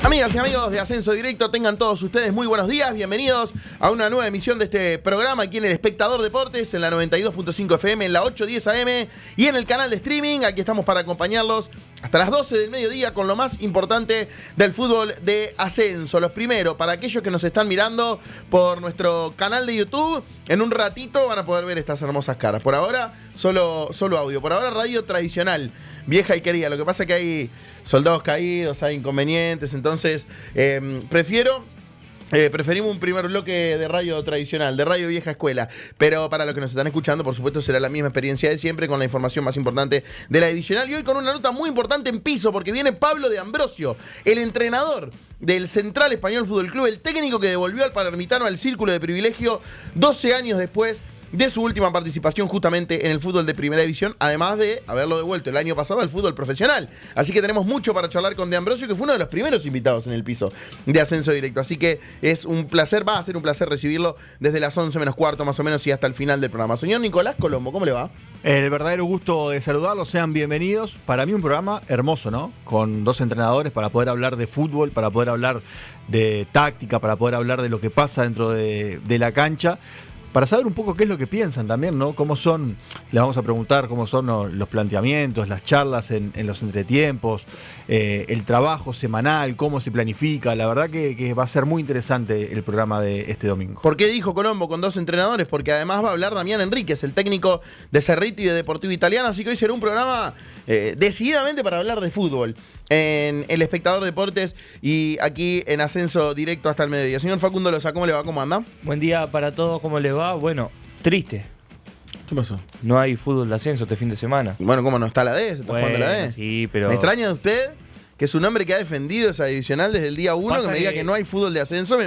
Amigas y amigos de Ascenso Directo, tengan todos ustedes muy buenos días, bienvenidos a una nueva emisión de este programa aquí en El Espectador Deportes, en la 92.5 FM, en la 810 AM y en el canal de streaming. Aquí estamos para acompañarlos hasta las 12 del mediodía con lo más importante del fútbol de ascenso. Los primeros, para aquellos que nos están mirando por nuestro canal de YouTube, en un ratito van a poder ver estas hermosas caras. Por ahora, solo audio. Por ahora, radio tradicional, vieja y querida. Lo que pasa es que hay soldados caídos, hay inconvenientes, entonces preferimos un primer bloque de radio tradicional, de radio vieja escuela, pero para los que nos están escuchando, por supuesto, será la misma experiencia de siempre, con la información más importante de la divisional, y hoy con una nota muy importante en piso, porque viene Pablo de Ambrosio, el entrenador del Central Español Fútbol Club, el técnico que devolvió al palermitano al círculo de privilegio 12 años después de su última participación justamente en el fútbol de primera división, además de haberlo devuelto el año pasado al fútbol profesional. Así que tenemos mucho para charlar con De Ambrosio, que fue uno de los primeros invitados en el piso de Ascenso Directo. Así que es un placer, va a ser un placer recibirlo desde las 11 menos cuarto más o menos y hasta el final del programa. Señor Nicolás Colombo, ¿cómo le va? El verdadero gusto de saludarlos, sean bienvenidos. Para mí un programa hermoso, ¿no? Con dos entrenadores para poder hablar de fútbol, para poder hablar de táctica, para poder hablar de lo que pasa dentro de la cancha. Para saber un poco qué es lo que piensan también, ¿no? Cómo son, les vamos a preguntar cómo son los planteamientos, las charlas en los entretiempos, el trabajo semanal, cómo se planifica. La verdad que va a ser muy interesante el programa de este domingo. ¿Por qué dijo Colombo con dos entrenadores? Porque además va a hablar Damián Enríquez, el técnico de Cerrito y de Deportivo Italiano, así que hoy será un programa decididamente para hablar de fútbol en El Espectador Deportes y aquí en Ascenso Directo hasta el mediodía. Señor Facundo Loza, ¿cómo le va? ¿Cómo anda? Buen día para todos, ¿cómo les va? Bueno, triste. ¿Qué pasó? No hay fútbol de ascenso este fin de semana. Bueno, ¿cómo no está la D? ¿Se está jugando la D? Sí, pero... Me extraña de usted, que es un hombre que ha defendido esa divisional desde el día 1, que me diga que no hay fútbol de ascenso,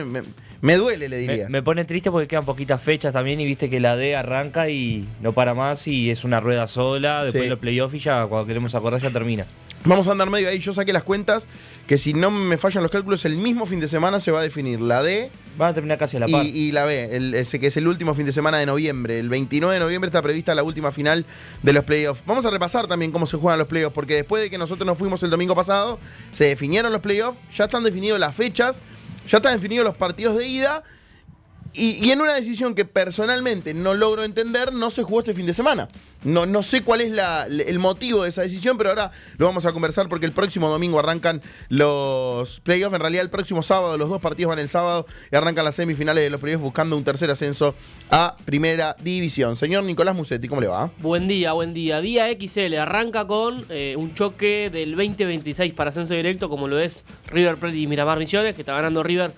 me duele, le diría. Me pone triste porque quedan poquitas fechas también y viste que la D arranca y no para más y es una rueda sola, después Sí. los playoffs y ya cuando queremos acordar ya termina. Vamos a andar medio ahí. Yo saqué las cuentas que si no me fallan los cálculos, el mismo fin de semana se va a definir la D Van a terminar casi a la par. y la B, ese que es el último fin de semana de noviembre. El 29 de noviembre está prevista la última final de los playoffs. Vamos a repasar también cómo se juegan los playoffs, porque después de que nosotros nos fuimos el domingo pasado, se definieron los playoffs, ya están definidas las fechas, ya están definidos los partidos de ida. Y en una decisión que personalmente no logro entender, no se jugó este fin de semana. No sé cuál es el motivo de esa decisión, pero ahora lo vamos a conversar porque el próximo domingo arrancan los playoffs. En realidad el próximo sábado, los dos partidos van el sábado y arrancan las semifinales de los playoffs buscando un tercer ascenso a primera división. Señor Nicolás Musetti, ¿cómo le va? Buen día, buen día. Día XL arranca con un choque del 2026 para Ascenso Directo, como lo es River Plate y Miramar Misiones, que está ganando River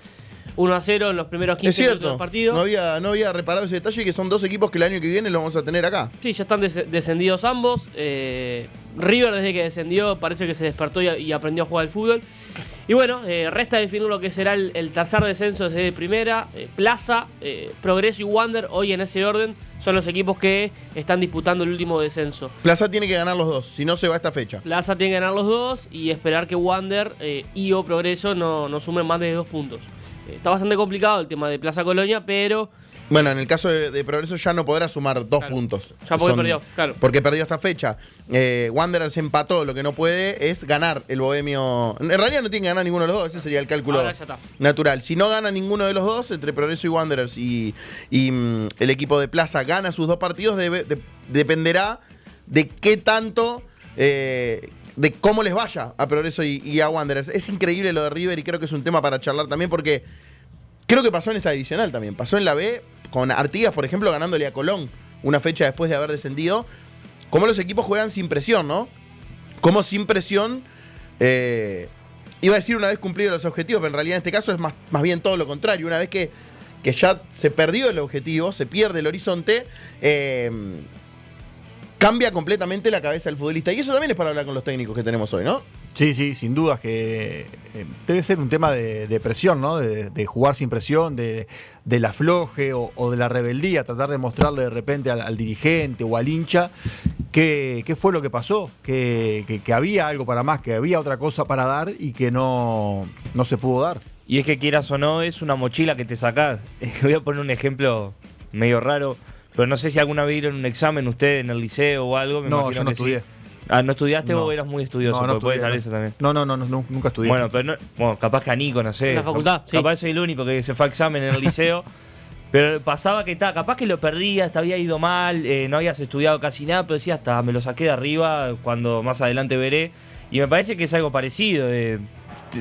1-0 en los primeros 15 minutos del partido. No había reparado ese detalle, que son dos equipos que el año que viene los vamos a tener acá. Sí, ya están descendidos ambos. River, desde que descendió, parece que se despertó y aprendió a jugar al fútbol. Y bueno, resta definir lo que será el tercer descenso desde primera. Plaza, Progreso y Wander, hoy en ese orden, son los equipos que están disputando el último descenso. Plaza tiene que ganar los dos, si no se va esta fecha. Plaza tiene que ganar los dos y esperar que Wander y o Progreso no sumen más de 2 puntos. Está bastante complicado el tema de Plaza Colonia, pero... Bueno, en el caso de Progreso ya no podrá sumar 2 puntos. Ya porque perdió, claro. Porque perdió esta fecha. Wanderers empató, lo que no puede es ganar el Bohemio. En realidad no tiene que ganar ninguno de los dos, ese sería el cálculo natural. Si no gana ninguno de los dos, entre Progreso y Wanderers y el equipo de Plaza gana sus 2 partidos, dependerá de qué tanto... de cómo les vaya a Progreso y a Wanderers. Es increíble lo de River y creo que es un tema para charlar también porque creo que pasó en esta divisional también. Pasó en la B con Artigas, por ejemplo, ganándole a Colón una fecha después de haber descendido. Cómo los equipos juegan sin presión, ¿no? Cómo sin presión, iba a decir una vez cumplidos los objetivos, pero en realidad en este caso es más bien todo lo contrario. Una vez que ya se perdió el objetivo, se pierde el horizonte, cambia completamente la cabeza del futbolista. Y eso también es para hablar con los técnicos que tenemos hoy, ¿no? Sí, sin dudas que debe ser un tema de presión, ¿no? De jugar sin presión, del afloje o de la rebeldía, tratar de mostrarle de repente al dirigente o al hincha qué fue lo que pasó, que había algo para más, que había otra cosa para dar y que no se pudo dar. Y es que quieras o no, es una mochila que te sacás. Voy a poner un ejemplo medio raro, pero no sé si alguna vez vieron un examen usted en el liceo o algo. No, yo no estudié. ¿no estudiaste No. o eras muy estudioso? No, no Porque puede estudié, ser eso también. No, nunca estudié. Bueno, pero capaz que a Nico, no sé. En la facultad, sí. Capaz soy el único que se fue a examen en el liceo. Pero pasaba que capaz que lo perdías, te había ido mal, no habías estudiado casi nada, pero decías, hasta me lo saqué de arriba, cuando más adelante veré. Y me parece que es algo parecido.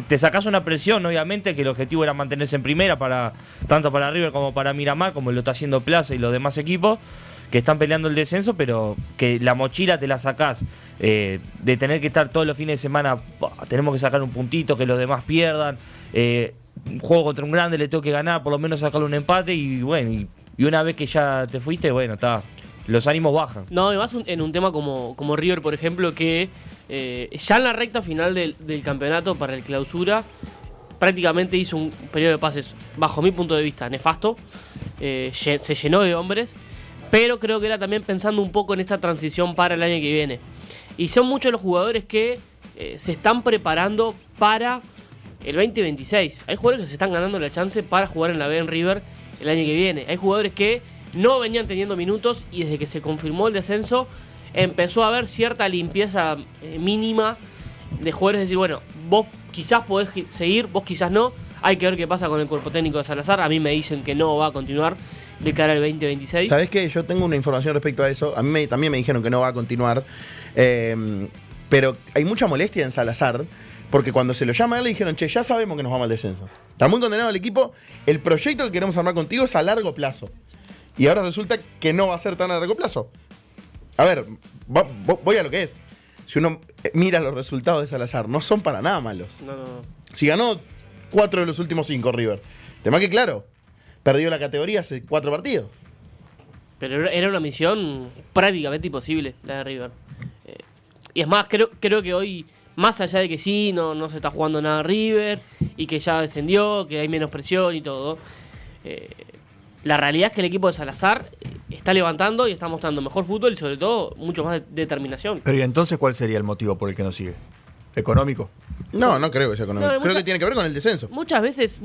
Te sacás una presión, obviamente, que el objetivo era mantenerse en primera, tanto para River como para Miramar, como lo está haciendo Plaza y los demás equipos que están peleando el descenso, pero que la mochila te la sacás de tener que estar todos los fines de semana, tenemos que sacar un puntito, que los demás pierdan, un juego contra un grande le tengo que ganar, por lo menos sacarle un empate, y bueno, y una vez que ya te fuiste, bueno, los ánimos bajan. No, y más en un tema como River, por ejemplo, que ya en la recta final del campeonato para el clausura, prácticamente hizo un periodo de pases, bajo mi punto de vista, nefasto. Se llenó de hombres, pero creo que era también pensando un poco en esta transición para el año que viene. Y son muchos los jugadores que se están preparando para el 2026. Hay jugadores que se están ganando la chance para jugar en la B en River el año que viene. Hay jugadores que no venían teniendo minutos y desde que se confirmó el descenso empezó a haber cierta limpieza mínima de jugadores. Es decir, bueno, vos quizás podés seguir, vos quizás no. Hay que ver qué pasa con el cuerpo técnico de Salazar. A mí me dicen que no va a continuar de cara al 2026. ¿Sabés qué? Yo tengo una información respecto a eso. A mí también me dijeron que no va a continuar. Pero hay mucha molestia en Salazar. Porque cuando se lo llama a él le dijeron, che, ya sabemos que nos vamos al descenso. Está muy condenado el equipo. El proyecto que queremos armar contigo es a largo plazo. Y ahora resulta que no va a ser tan a largo plazo. A ver, voy a lo que es. Si uno mira los resultados de Salazar, no son para nada malos. No. Si ganó 4 de los últimos 5 River. Tema que claro, perdió la categoría hace 4 partidos. Pero era una misión prácticamente imposible la de River. Y es más, creo que hoy, más allá de que sí, no se está jugando nada River y que ya descendió, que hay menos presión y todo, la realidad es que el equipo de Salazar está levantando y está mostrando mejor fútbol y sobre todo mucho más determinación. Pero ¿y entonces cuál sería el motivo por el que no sigue? ¿Económico? No creo que sea económico. Creo que tiene que ver con el descenso. Muchas veces,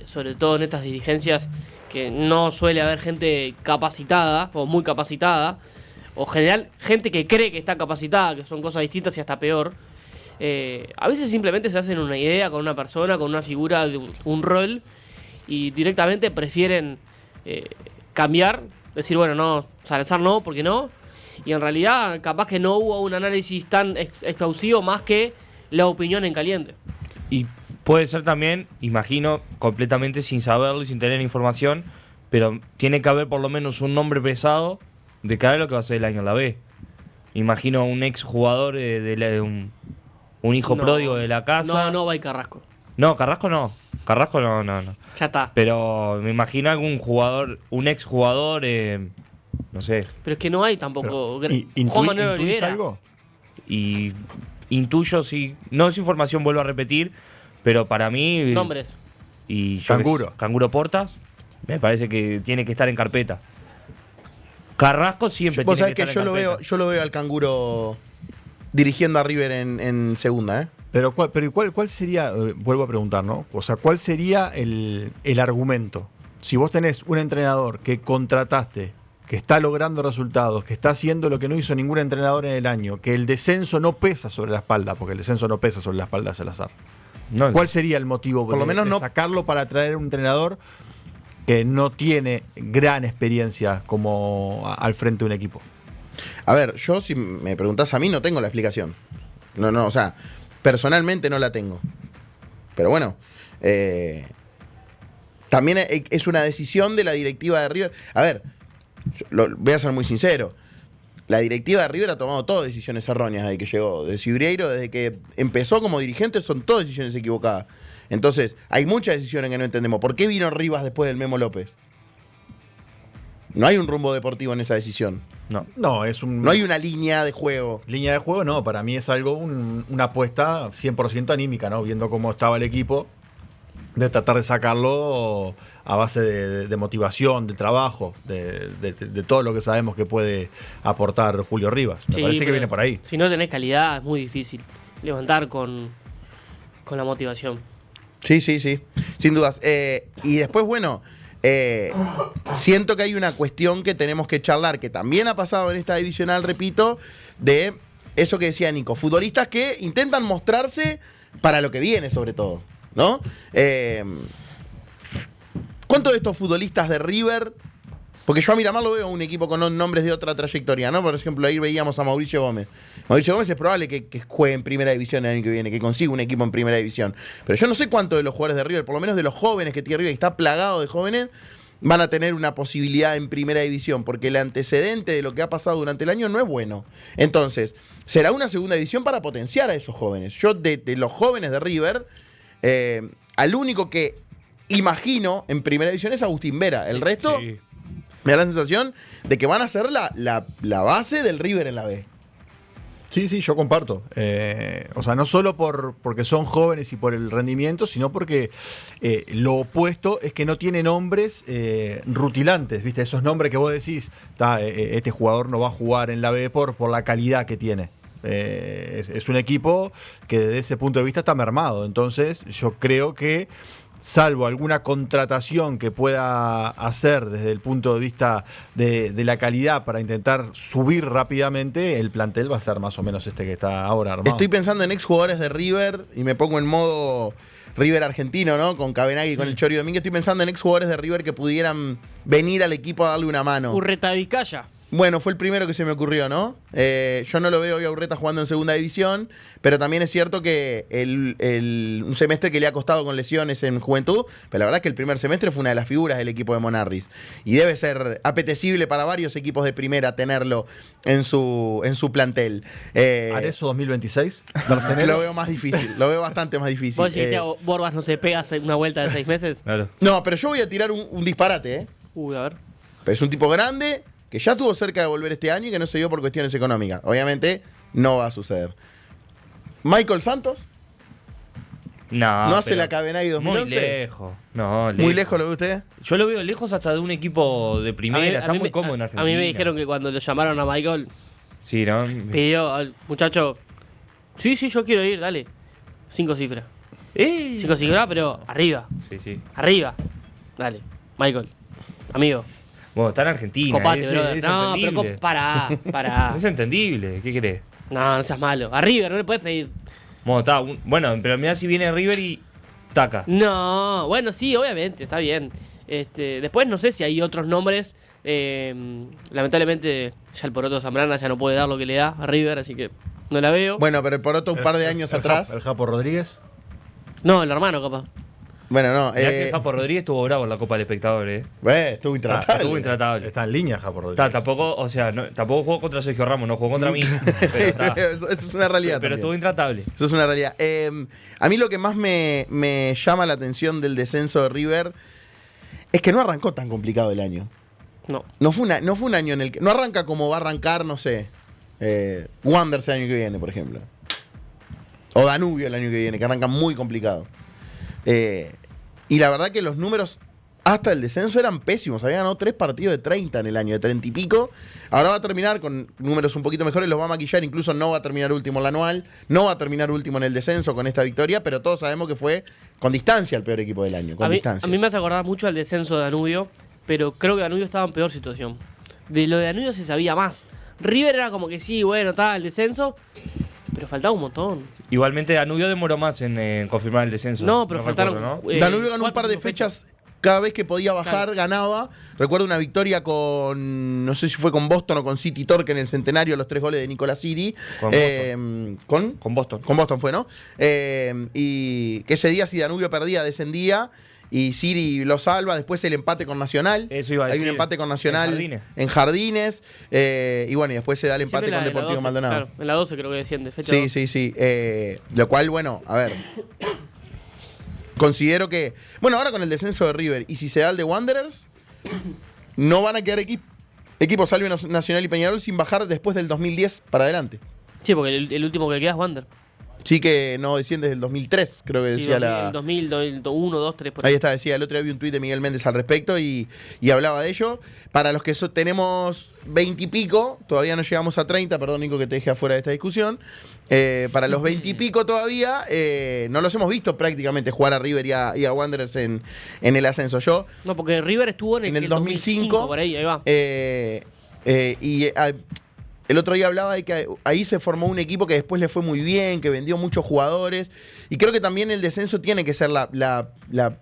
sobre todo en estas dirigencias, que no suele haber gente capacitada o muy capacitada, o general gente que cree que está capacitada, que son cosas distintas y hasta peor. A veces simplemente se hacen una idea con una persona, con una figura, de un rol, y directamente prefieren cambiar, decir, bueno, no, Salazar no, porque no. Y en realidad capaz que no hubo un análisis tan exhaustivo más que la opinión en caliente. Y puede ser también, imagino, completamente sin saberlo y sin tener información, pero tiene que haber por lo menos un nombre pesado de cara a lo que va a ser el año en la B. Imagino un ex jugador de un hijo pródigo de la casa. No va a ir Carrasco. No, Carrasco no. Carrasco no. Ya está. Pero me imagino algún jugador, un ex jugador, no sé. Pero es que no hay tampoco. ¿Intuís Olivera. algo? Y intuyo, sí. No es información, vuelvo a repetir, pero para mí. Nombres. Y yo Canguro. Canguro Portas, me parece que tiene que estar en carpeta. Carrasco siempre Vos tiene sabés que que estar en carpeta. yo lo veo al Canguro dirigiendo a River en segunda, ¿eh? Pero ¿cuál sería, vuelvo a preguntar, ¿no? O sea, ¿cuál sería el argumento? Si vos tenés un entrenador que contrataste, que está logrando resultados, que está haciendo lo que no hizo ningún entrenador en el año, que el descenso no pesa sobre la espalda, porque el descenso no pesa sobre la espalda de Salazar. No, ¿Cuál sería el motivo Por lo menos no sacarlo para traer un entrenador que no tiene gran experiencia como al frente de un equipo? A ver, yo si me preguntás a mí no tengo la explicación. No, o sea, personalmente no la tengo. Pero bueno, también es una decisión de la directiva de River. A ver, voy a ser muy sincero. La directiva de River ha tomado todas decisiones erróneas desde que llegó. De Cibreiro, desde que empezó como dirigente, son todas decisiones equivocadas. Entonces, hay muchas decisiones que no entendemos. ¿Por qué vino Rivas después del Memo López? No hay un rumbo deportivo en esa decisión. No, No hay una línea de juego. Línea de juego, no. Para mí es algo, una apuesta 100% anímica, ¿no? Viendo cómo estaba el equipo, de tratar de sacarlo a base de motivación, de trabajo, de todo lo que sabemos que puede aportar Julio Rivas. Me parece que viene por ahí. Si no tenés calidad, es muy difícil levantar con la motivación. Sí, sin dudas. Y después, bueno, siento que hay una cuestión que tenemos que charlar, que también ha pasado en esta divisional, repito, de eso que decía Nico, futbolistas que intentan mostrarse para lo que viene, sobre todo, ¿no? ¿Cuántos de estos futbolistas de River? Porque yo a Miramar lo veo un equipo con nombres de otra trayectoria, ¿no? Por ejemplo, ahí veíamos a Mauricio Gómez. Mauricio Gómez es probable que juegue en primera división el año que viene, que consiga un equipo en primera división. Pero yo no sé cuántos de los jugadores de River, por lo menos de los jóvenes que tiene River, y está plagado de jóvenes, van a tener una posibilidad en primera división, porque el antecedente de lo que ha pasado durante el año no es bueno. Entonces, será una segunda división para potenciar a esos jóvenes. Yo, de los jóvenes de River, al único que imagino en primera división es Agustín Vera. El resto, Sí. me da la sensación de que van a ser la base del River en la B. Sí, yo comparto. O sea, no solo porque son jóvenes y por el rendimiento, sino porque lo opuesto es que no tienen nombres rutilantes, ¿viste? Esos nombres que vos decís, este jugador no va a jugar en la B por la calidad que tiene. Es un equipo que desde ese punto de vista está mermado. Entonces, yo creo que salvo alguna contratación que pueda hacer desde el punto de vista de la calidad para intentar subir rápidamente, el plantel va a ser más o menos este que está ahora armado. Estoy pensando en exjugadores de River y me pongo en modo River argentino, ¿no? Con Cabenagui y con el Chori Domínguez. Estoy pensando en exjugadores de River que pudieran venir al equipo a darle una mano. Urreta Vizcaya. Bueno, fue el primero que se me ocurrió, ¿no? Yo no lo veo hoy a Urreta jugando en segunda división, pero también es cierto que un semestre que le ha costado con lesiones en Juventud, pero la verdad es que el primer semestre fue una de las figuras del equipo de Monarris. Y debe ser apetecible para varios equipos de primera tenerlo en su plantel. ¿Arezo 2026? Lo veo más difícil, lo veo bastante más difícil. ¿Vos decís que Borbas no se pega una vuelta de 6 meses? Claro. No, pero yo voy a tirar un disparate, ¿eh? A ver. Pero es un tipo grande, que ya estuvo cerca de volver este año y que no se dio por cuestiones económicas. Obviamente no va a suceder. Michael Santos, ¿no hace la Cabenagui 2011? Muy lejos. No, ¿Muy lejos lo ve usted? Yo lo veo lejos hasta de un equipo de primera. Está muy cómodo en Argentina. A mí me dijeron que cuando lo llamaron a Michael, Sí, ¿no? pidió al muchacho, sí, yo quiero ir, dale. 5 cifras. 5 cifras, pero arriba. Sí. Arriba. Dale. Michael. Amigo. Bueno, está en Argentina. Copate, es brother. No, entendible. pero pará. Es entendible. ¿Qué querés? No seas malo. A River no le puedes pedir. Bueno, pero mirá si viene River y taca. No, bueno, sí, obviamente, está bien. Después no sé si hay otros nombres. Lamentablemente ya el Poroto Zambrana ya no puede dar lo que le da a River, así que no la veo. Bueno, pero el Poroto un par de años atrás. ¿El Japo Rodríguez? No, el hermano, capaz. Bueno, no. Mirá que Japo Rodríguez estuvo bravo en la Copa del Espectador, Estuvo intratable. Estuvo intratable. Está en línea Japo Rodríguez. Tampoco jugó contra Sergio Ramos, no jugó contra mí. Eso es una realidad. Pero estuvo intratable. Eso es una realidad. A mí lo que más me llama la atención del descenso de River es que no arrancó tan complicado el año. No fue un año en el que. No arranca como va a arrancar, no sé. Wanderers el año que viene, por ejemplo. O Danubio el año que viene, que arranca muy complicado. Y la verdad que los números hasta el descenso eran pésimos. Habían ganado 3 partidos de 30 en el año, de 30 y pico. Ahora va a terminar con números un poquito mejores, los va a maquillar. Incluso no va a terminar último en la anual, no va a terminar último en el descenso con esta victoria, pero todos sabemos que fue con distancia el peor equipo del año. A mí me hace acordar mucho al descenso de Danubio, pero creo que Danubio estaba en peor situación. De lo de Danubio se sabía más. River era como que sí, bueno, estaba el descenso, pero faltaba un montón. Igualmente Danubio demoró más en confirmar el descenso. No, pero faltaron. Recuerdo, ¿no? Danubio ganó un par de fechas. Cada vez que podía bajar, ganaba. Recuerdo una victoria no sé si fue con Boston o con City Torque en el centenario, los 3 goles de Nicolás Siri. Con Boston. Con Boston fue, ¿no? Y que ese día si Danubio perdía, descendía. Y Siri lo salva. Después el empate con Nacional. Eso iba a decir. Hay un empate con Nacional en Jardines. Y bueno, y después se da el empate con Deportivo 12, Maldonado. Claro, en la 12 creo que desciende. Fecha Sí. Lo cual, bueno, a ver. Considero que. Bueno, ahora con el descenso de River y si se da el de Wanderers, no van a quedar equipos Salvio Nacional y Peñarol sin bajar después del 2010 para adelante. Sí, porque el último que queda es Wander. Sí, que no desciende desde el 2003, creo que decía la. 2000, 2001, 2, 3. Por ahí. Ahí está, decía. El otro día vi un tuit de Miguel Méndez al respecto y hablaba de ello. Para los que tenemos 20 y pico, todavía no llegamos a 30, perdón, Nico, que te dejé afuera de esta discusión. Para los 20 y pico todavía, no los hemos visto prácticamente jugar a River y a Wanderers en el ascenso. No, porque River estuvo en el 2005, por ahí va. el otro día hablaba de que ahí se formó un equipo que después le fue muy bien, que vendió muchos jugadores. Y creo que también el descenso tiene que ser la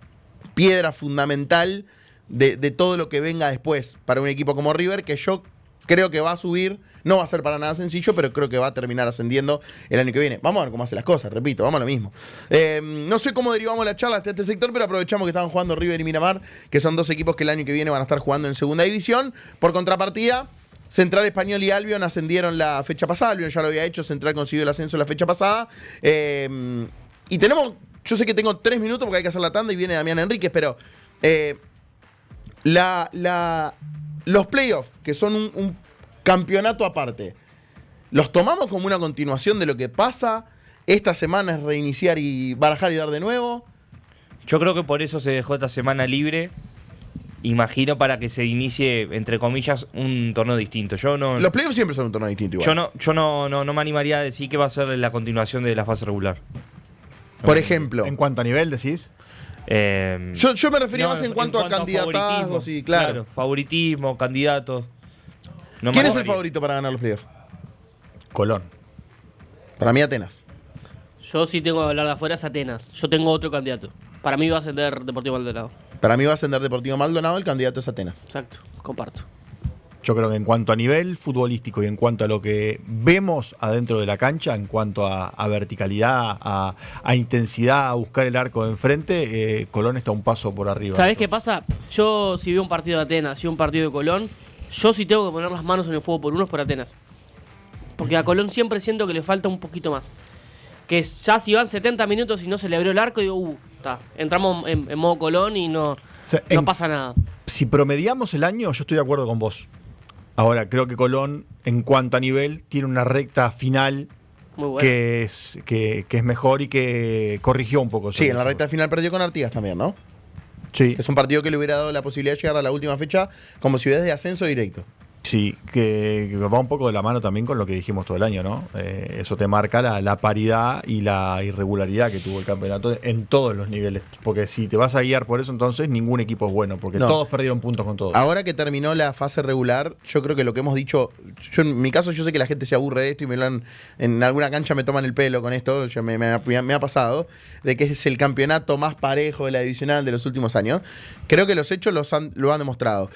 piedra fundamental de todo lo que venga después para un equipo como River, que yo creo que va a subir. No va a ser para nada sencillo, pero creo que va a terminar ascendiendo el año que viene. Vamos a ver cómo hace las cosas, repito, vamos a lo mismo. No sé cómo derivamos la charla hasta este sector, pero aprovechamos que estaban jugando River y Miramar, que son dos equipos que el año que viene van a estar jugando en segunda división. Por contrapartida, Central Español y Albion ascendieron la fecha pasada. Albion ya lo había hecho, Central consiguió el ascenso la fecha pasada. Y tenemos, yo sé que tengo 3 minutos porque hay que hacer la tanda y viene Damián Enríquez, pero los playoffs, que son un campeonato aparte, ¿los tomamos como una continuación de lo que pasa? ¿Esta semana es reiniciar y barajar y dar de nuevo? Yo creo que por eso se dejó esta semana libre. Imagino para que se inicie, entre comillas, un torneo distinto. Los playoffs siempre son un torneo distinto igual. Yo no me animaría a decir que va a ser la continuación de la fase regular. Por ejemplo. ¿En cuánto a nivel decís? Yo me refería más en cuanto a candidatazgos y claro. Favoritismo, candidatos. ¿Quién es el favorito para ganar los playoffs? Colón. Para mí Atenas. Yo sí tengo que hablar de afuera, es Atenas. Yo tengo otro candidato. Para mí va a ascender Deportivo Maldonado. Para mí va a ascender Deportivo Maldonado, el candidato es Atenas. Exacto, comparto. Yo creo que en cuanto a nivel futbolístico y en cuanto a lo que vemos adentro de la cancha, en cuanto a verticalidad, a intensidad, a buscar el arco de enfrente, Colón está un paso por arriba. ¿Sabés qué pasa? Yo si veo un partido de Atenas y un partido de Colón, yo sí tengo que poner las manos en el fuego por unos por Atenas. Porque a Colón siempre siento que le falta un poquito más. Que ya si van 70 minutos y no se le abrió el arco, digo, entramos en modo Colón y no pasa nada. Si promediamos el año, yo estoy de acuerdo con vos. Ahora, creo que Colón, en cuanto a nivel, tiene una recta final muy buena, que es mejor y que corrigió un poco. Sí, en la recta final perdió con Artigas también, ¿no? Sí. Es un partido que le hubiera dado la posibilidad de llegar a la última fecha como si hubiera de ascenso directo. Sí, que va un poco de la mano también con lo que dijimos todo el año, ¿no? Eso te marca la paridad y la irregularidad que tuvo el campeonato en todos los niveles. Porque si te vas a guiar por eso, entonces ningún equipo es bueno, porque todos perdieron puntos con todos. Ahora que terminó la fase regular, yo creo que lo que hemos dicho, en mi caso yo sé que la gente se aburre de esto y en alguna cancha me toman el pelo con esto, me ha pasado, de que es el campeonato más parejo de la divisional de los últimos años. Creo que los hechos lo han demostrado.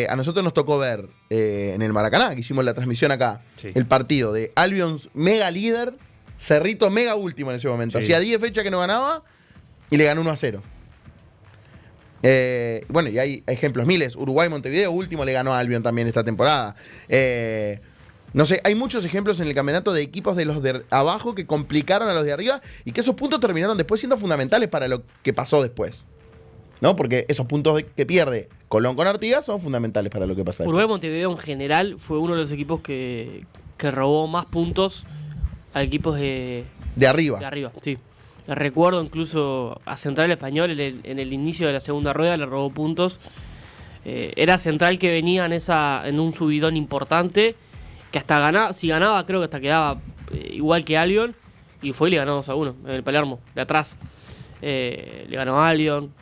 A nosotros nos tocó ver en el Maracaná, que hicimos la transmisión acá, sí, el partido de Albion mega líder, Cerrito mega último en ese momento. Sí. Hacía 10 fechas que no ganaba y le ganó 1-0. Bueno, y hay ejemplos miles. Uruguay Montevideo último le ganó a Albion también esta temporada. No sé, hay muchos ejemplos en el campeonato de equipos de los de abajo que complicaron a los de arriba y que esos puntos terminaron después siendo fundamentales para lo que pasó después, ¿no? Porque esos puntos que pierde Colón con Artigas son fundamentales para lo que pasa. Uruguay Montevideo en general fue uno de los equipos que robó más puntos a equipos de arriba. De arriba, sí. Recuerdo incluso a Central Español en el inicio de la segunda rueda le robó puntos. Era Central que venía en un subidón importante, que hasta ganaba, si ganaba creo que hasta quedaba igual que Albion, y fue y le ganó 2-1 en el Palermo, de atrás. Le ganó a Albion,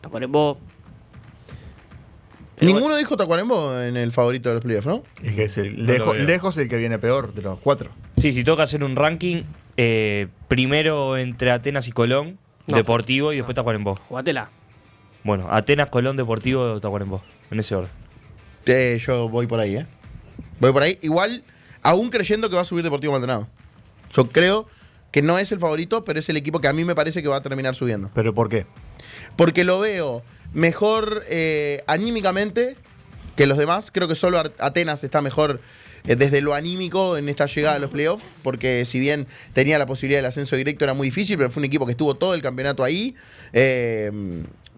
Tacuarembó. Ninguno dijo Tacuarembó en el favorito de los playoffs, ¿no? Es que es lejos el que viene peor de los 4. Sí, si toca hacer un ranking, primero entre Atenas y Colón, Deportivo, y después Tacuarembó. Jugátela. Bueno, Atenas, Colón, Deportivo, Tacuarembó, en ese orden. Yo voy por ahí, Voy por ahí, igual, aún creyendo que va a subir Deportivo Maldonado. Yo creo que no es el favorito, pero es el equipo que a mí me parece que va a terminar subiendo. ¿Pero por qué? Porque lo veo mejor anímicamente que los demás. Creo que solo Atenas está mejor desde lo anímico en esta llegada a los playoffs, porque si bien tenía la posibilidad del ascenso directo era muy difícil, pero fue un equipo que estuvo todo el campeonato ahí.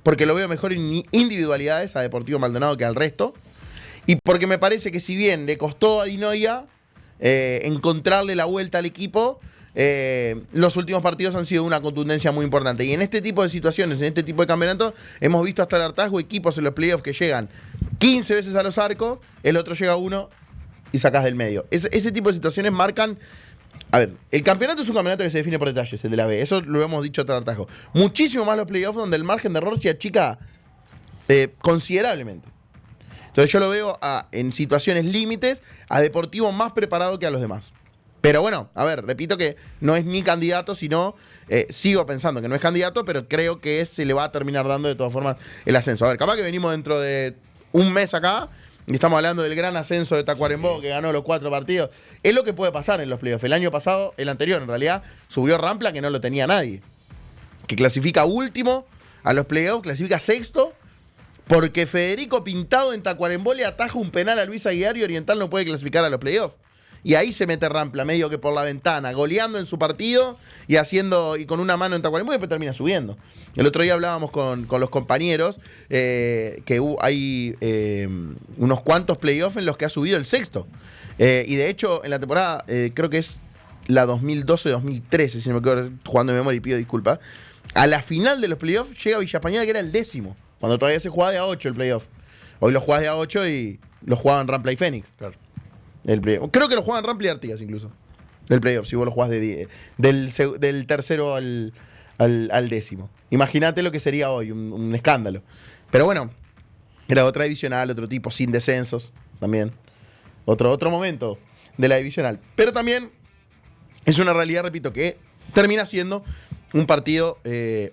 Porque lo veo mejor en individualidades a Deportivo Maldonado que al resto. Y porque me parece que si bien le costó a Dinoia encontrarle la vuelta al equipo, los últimos partidos han sido una contundencia muy importante. Y en este tipo de situaciones, en este tipo de campeonatos, hemos visto hasta el hartazgo equipos en los playoffs que llegan 15 veces a los arcos, el otro llega uno y sacás del medio. Ese tipo de situaciones marcan... A ver, el campeonato es un campeonato que se define por detalles, el de la B. Eso lo hemos dicho hasta el hartazgo. Muchísimo más los playoffs donde el margen de error se achica considerablemente. Entonces yo lo veo en situaciones límites a Deportivo más preparado que a los demás. Pero bueno, a ver, repito que no es mi candidato, sino sigo pensando que no es candidato, pero creo que se le va a terminar dando de todas formas el ascenso. A ver, capaz que venimos dentro de un mes acá y estamos hablando del gran ascenso de Tacuarembó, que ganó los 4 partidos. Es lo que puede pasar en los playoffs. El año pasado, el anterior en realidad, subió Rampla, que no lo tenía nadie. Que clasifica último a los playoffs, clasifica sexto, porque Federico Pintado en Tacuarembó le ataja un penal a Luis Aguiar y Oriental no puede clasificar a los playoffs. Y ahí se mete Rampla, medio que por la ventana, goleando en su partido y con una mano en Tacuarembó y después termina subiendo. El otro día hablábamos con los compañeros que hay unos cuantos playoffs en los que ha subido el sexto. Y de hecho, en la temporada, creo que es la 2012-2013, si no me acuerdo, jugando de memoria y pido disculpas, a la final de los playoffs llega Villa Española, que era el 10º, cuando todavía se jugaba de a 8 el playoff. Hoy lo jugás de a 8 y lo jugaban Rampla y Fénix. Claro. Creo que lo juegan Rampla y Artigas incluso. Del playoff, si vos lo jugás del tercero al 10º. Imagínate lo que sería hoy, un escándalo. Pero bueno, era otra divisional, otro tipo, sin descensos también. Otro momento de la divisional. Pero también es una realidad, repito, que termina siendo un partido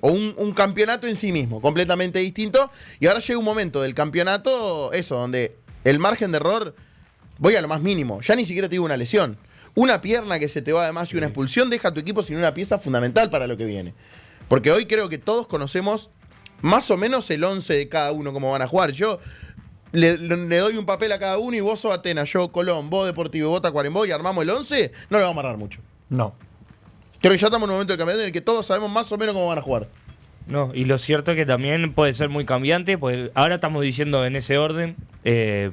o un campeonato en sí mismo, completamente distinto. Y ahora llega un momento del campeonato, donde el margen de error, voy a lo más mínimo, ya ni siquiera te digo una lesión. Una pierna que se te va además y una expulsión deja a tu equipo sin una pieza fundamental para lo que viene. Porque hoy creo que todos conocemos más o menos el 11 de cada uno, cómo van a jugar. Yo le doy un papel a cada uno y vos sos Atenas, yo Colón, vos Deportivo, vos Tacuarembó y armamos el 11, no le vamos a amarrar mucho. No. Creo que ya estamos en un momento del campeonato en el que todos sabemos más o menos cómo van a jugar. No, y lo cierto es que también puede ser muy cambiante, pues ahora estamos diciendo en ese orden, que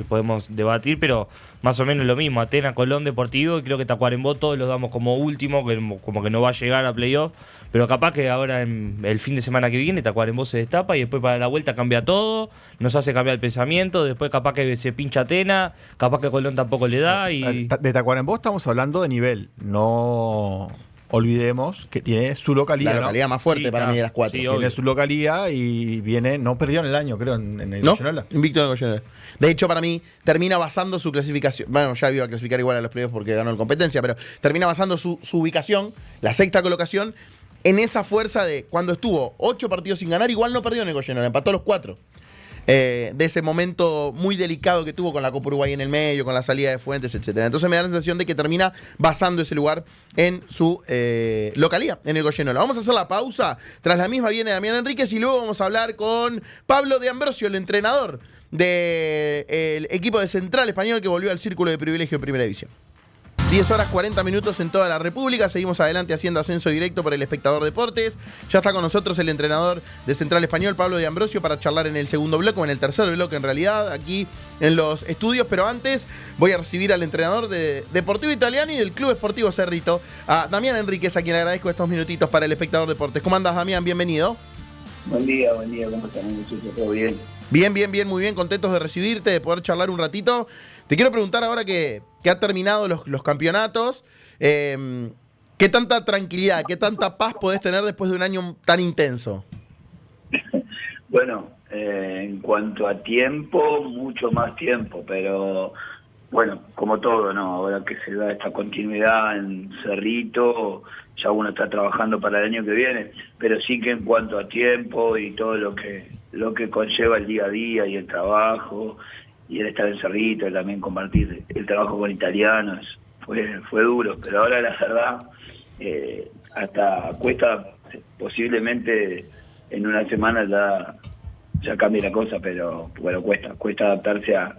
podemos debatir, pero más o menos lo mismo, Atenas, Colón, Deportivo, y creo que Tacuarembó todos los damos como último, como que no va a llegar a playoff, pero capaz que ahora en el fin de semana que viene Tacuarembó se destapa y después para la vuelta cambia todo, nos hace cambiar el pensamiento, después capaz que se pincha Atenas, capaz que Colón tampoco le da. Y de Tacuarembó estamos hablando de nivel, no olvidemos que tiene su localidad. La localidad más fuerte para mí de las 4. Sí, tiene su localidad y no perdió en el año, creo, en el Goyenola. Invicto en el Goyenola. De hecho, para mí, termina basando su clasificación. Bueno, ya iba a clasificar igual a los playoffs porque ganó en competencia, pero termina basando su ubicación, la sexta colocación, en esa fuerza de cuando estuvo 8 partidos sin ganar, igual no perdió en el Goyenola, empató los 4. De ese momento muy delicado que tuvo con la Copa Uruguay en el medio, con la salida de Fuentes, etcétera. Entonces me da la sensación de que termina basando ese lugar en su localía, en el Goyenola. Vamos a hacer la pausa. Tras la misma viene Damián Enríquez y luego vamos a hablar con Pablo de Ambrosio, el entrenador del equipo de Central Español que volvió al círculo de privilegio en Primera División. 10 horas 40 minutos en toda la República. Seguimos adelante haciendo ascenso directo por el Espectador Deportes. Ya está con nosotros el entrenador de Central Español, Pablo de Ambrosio, para charlar en el segundo bloque, o en el tercer bloque en realidad, aquí en los estudios. Pero antes voy a recibir al entrenador de Deportivo Italiano y del Club Esportivo Cerrito, a Damián Enríquez, a quien le agradezco estos minutitos para el Espectador Deportes. ¿Cómo andás, Damián? Bienvenido. Buen día, ¿cómo están, muchachos? ¿Todo bien? Bien, muy bien, contentos de recibirte, de poder charlar un ratito. Te quiero preguntar ahora que ha terminado los campeonatos, ¿qué tanta tranquilidad, qué tanta paz podés tener después de un año tan intenso? Bueno, en cuanto a tiempo, mucho más tiempo, pero bueno, como todo, ¿no? Ahora que se da esta continuidad en Cerrito, ya uno está trabajando para el año que viene, pero sí que en cuanto a tiempo y todo lo que conlleva el día a día y el trabajo y el estar en Cerrito y también compartir el trabajo con italianos fue duro, pero ahora la verdad hasta cuesta, posiblemente en una semana ya cambie la cosa, pero bueno, cuesta adaptarse a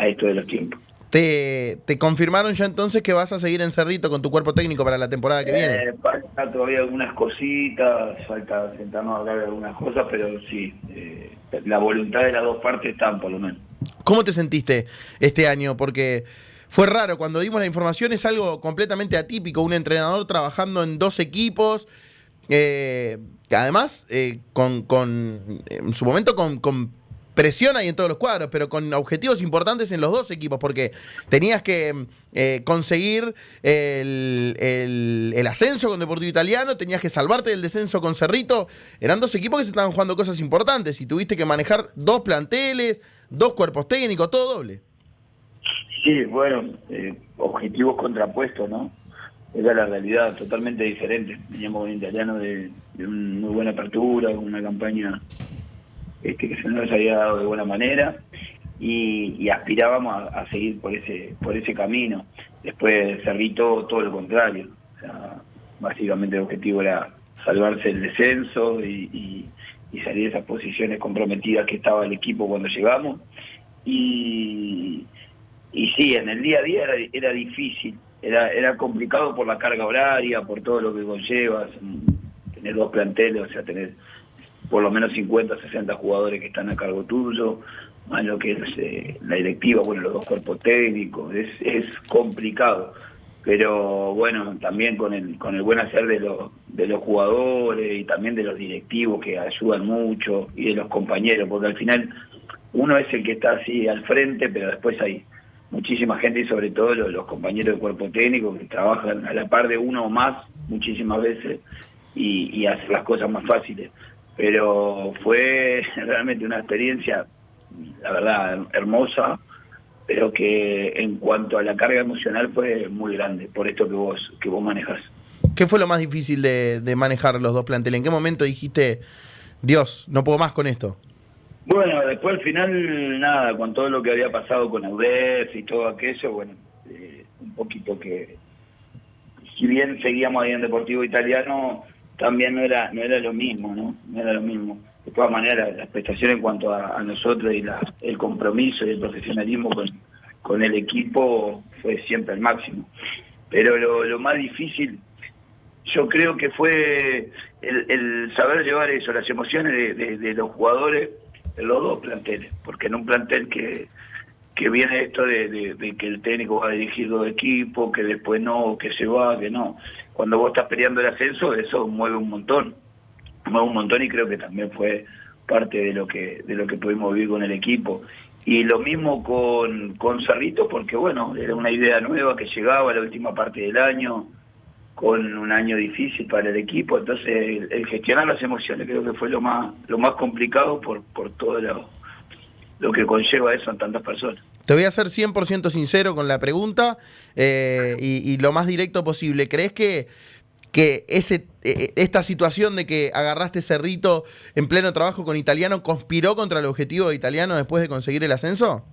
esto de los tiempos. ¿Te confirmaron ya entonces que vas a seguir en Cerrito con tu cuerpo técnico para la temporada que viene? Falta todavía algunas cositas, falta sentarnos a hablar de algunas cosas, pero sí, la voluntad de las dos partes están, por lo menos. ¿Cómo te sentiste este año? Porque fue raro, cuando dimos la información es algo completamente atípico, un entrenador trabajando en 2 equipos, que además, en su momento con presión ahí en todos los cuadros, pero con objetivos importantes en los 2 equipos, porque tenías que conseguir el ascenso con Deportivo Italiano, tenías que salvarte del descenso con Cerrito. Eran 2 equipos que se estaban jugando cosas importantes y tuviste que manejar 2 planteles, 2 cuerpos técnicos, todo doble. Sí, bueno, objetivos contrapuestos, ¿no? Era la realidad totalmente diferente. Veníamos con Italiano de una muy buena apertura, una campaña que se nos había dado de buena manera y aspirábamos a seguir por ese camino. Después Cerrito, todo lo contrario. O sea, básicamente el objetivo era salvarse el descenso y salir de esas posiciones comprometidas que estaba el equipo cuando llegamos. Y sí, en el día a día era difícil, era complicado por la carga horaria, por todo lo que conlleva, tener 2 planteles, o sea, tener por lo menos 50, 60 jugadores que están a cargo tuyo, más lo que es la directiva, bueno, los 2 cuerpos técnicos, es complicado. Pero bueno, también con el buen hacer de los jugadores y también de los directivos que ayudan mucho y de los compañeros, porque al final uno es el que está así al frente, pero después hay muchísima gente y sobre todo los compañeros de cuerpo técnico que trabajan a la par de uno o más muchísimas veces y hacen las cosas más fáciles. Pero fue realmente una experiencia, la verdad, hermosa, pero que en cuanto a la carga emocional fue muy grande, por esto que vos manejás. ¿Qué fue lo más difícil de manejar los 2 planteles? ¿En qué momento dijiste, Dios, no puedo más con esto? Bueno, después al final, nada, con todo lo que había pasado con UDEF y todo aquello, bueno, un poquito que, si bien seguíamos ahí en Deportivo Italiano, también no era lo mismo, ¿no? No era lo mismo. De todas maneras, la prestación en cuanto a nosotros y el compromiso y el profesionalismo con el equipo fue siempre el máximo. Pero lo más difícil, yo creo que fue el saber llevar eso, las emociones de los jugadores en los 2 planteles, porque en un plantel que viene esto de que el técnico va a dirigir 2 equipos, que después no, que se va, que no. Cuando vos estás peleando el ascenso, eso mueve un montón y creo que también fue parte de lo que pudimos vivir con el equipo. Y lo mismo con Cerrito, porque bueno, era una idea nueva que llegaba a la última parte del año, con un año difícil para el equipo, entonces el gestionar las emociones creo que fue lo más complicado por todo lo que conlleva eso en tantas personas. Te voy a ser 100% sincero con la pregunta y lo más directo posible. ¿Crees que esta situación de que agarraste Cerrito en pleno trabajo con Italiano conspiró contra el objetivo de Italiano después de conseguir el ascenso?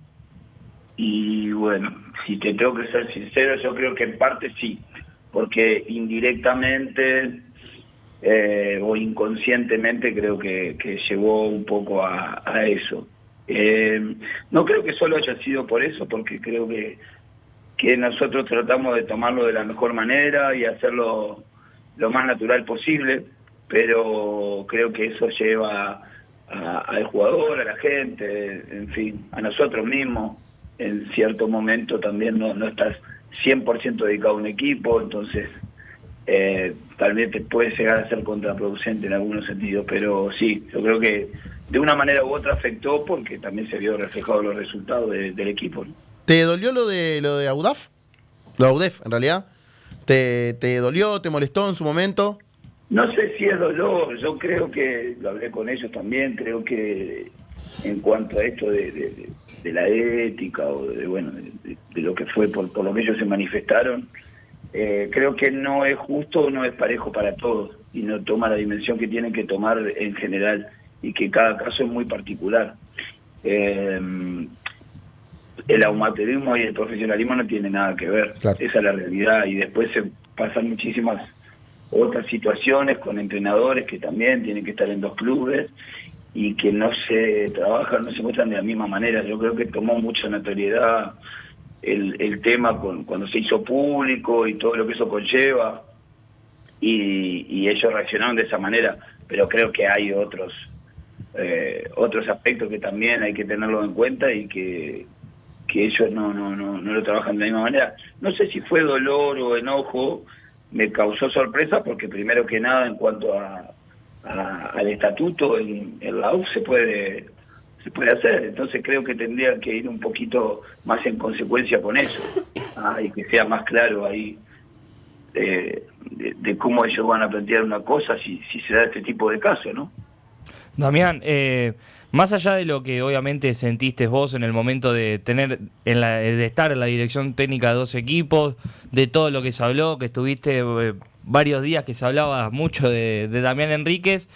Y bueno, si te tengo que ser sincero, yo creo que en parte sí, porque indirectamente o inconscientemente creo que llevó un poco a eso. No creo que solo haya sido por eso, porque creo que nosotros tratamos de tomarlo de la mejor manera y hacerlo lo más natural posible, pero creo que eso lleva al jugador, a la gente, en fin, a nosotros mismos. En cierto momento también no estás 100% dedicado a un equipo, entonces tal vez te puede llegar a ser contraproducente en algunos sentidos, pero sí, yo creo que de una manera u otra afectó porque también se vio reflejado los resultados del equipo, ¿no? ¿Te dolió lo de Audaf? Lo de Audef, en realidad. ¿Te dolió, te molestó en su momento? No sé si es dolor, yo creo que, lo hablé con ellos también, creo que en cuanto a esto de la ética o de lo que fue por lo que ellos se manifestaron, creo que no es justo, no es parejo para todos y no toma la dimensión que tienen que tomar en general y que cada caso es muy particular. El amateurismo y el profesionalismo no tienen nada que ver, claro. Esa es la realidad y después se pasan muchísimas otras situaciones con entrenadores que también tienen que estar en 2 clubes y que no se trabajan, no se muestran de la misma manera. Yo creo que tomó mucha notoriedad el tema cuando se hizo público y todo lo que eso conlleva y ellos reaccionaron de esa manera, pero creo que hay otros aspectos que también hay que tenerlo en cuenta y que ellos no lo trabajan de la misma manera. No sé si fue dolor o enojo, me causó sorpresa porque primero que nada en cuanto al estatuto en la UF se puede hacer, entonces creo que tendría que ir un poquito más en consecuencia con eso y que sea más claro ahí de cómo ellos van a plantear una cosa si se da este tipo de caso, ¿no? Damián, más allá de lo que obviamente sentiste vos en el momento de de estar en la dirección técnica de 2 equipos, de todo lo que se habló, que estuviste varios días que se hablaba mucho de Damián Enríquez,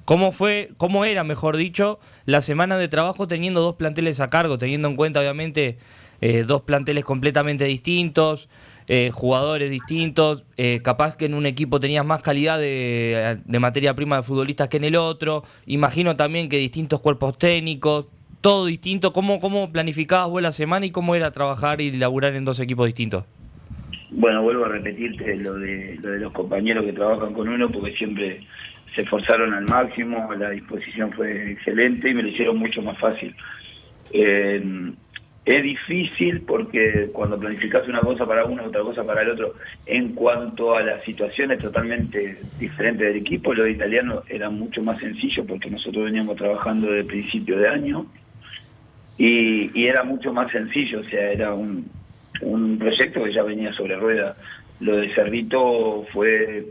¿cómo era, mejor dicho, la semana de trabajo teniendo 2 planteles a cargo, teniendo en cuenta obviamente 2 planteles completamente distintos, jugadores distintos, capaz que en un equipo tenías más calidad de materia prima de futbolistas que en el otro, imagino también que distintos cuerpos técnicos, todo distinto? ¿Cómo planificabas vos la semana y cómo era trabajar y laburar en 2 equipos distintos? Bueno, vuelvo a repetirte lo de los compañeros que trabajan con uno, porque siempre se esforzaron al máximo, la disposición fue excelente y me lo hicieron mucho más fácil. Es difícil porque cuando planificás una cosa para uno, otra cosa para el otro, en cuanto a las situaciones totalmente diferentes del equipo, lo de Italiano era mucho más sencillo porque nosotros veníamos trabajando desde principio de año y era mucho más sencillo, o sea, era un proyecto que ya venía sobre rueda. Lo de Cerrito fue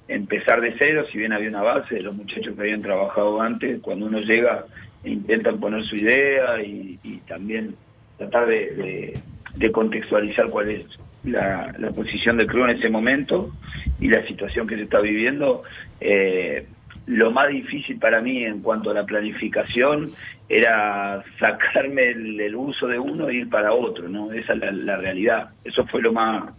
empezar de cero, si bien había una base de los muchachos que habían trabajado antes, cuando uno llega intentan poner su idea y también tratar de contextualizar cuál es la posición del club en ese momento y la situación que se está viviendo. Lo más difícil para mí en cuanto a la planificación era sacarme el uso de uno e ir para otro, ¿no? Esa es la realidad. Eso fue lo más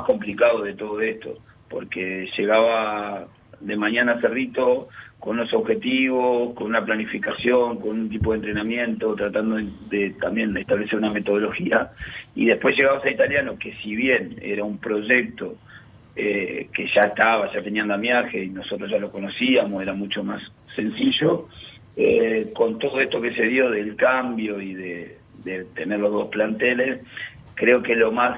complicado de todo esto, porque llegaba de mañana Cerrito con unos objetivos, con una planificación, con un tipo de entrenamiento, tratando también de establecer una metodología, y después llegabas a Italiano, que si bien era un proyecto que ya tenía andamiaje y nosotros ya lo conocíamos, era mucho más sencillo, con todo esto que se dio del cambio y de tener los 2 planteles, creo que lo más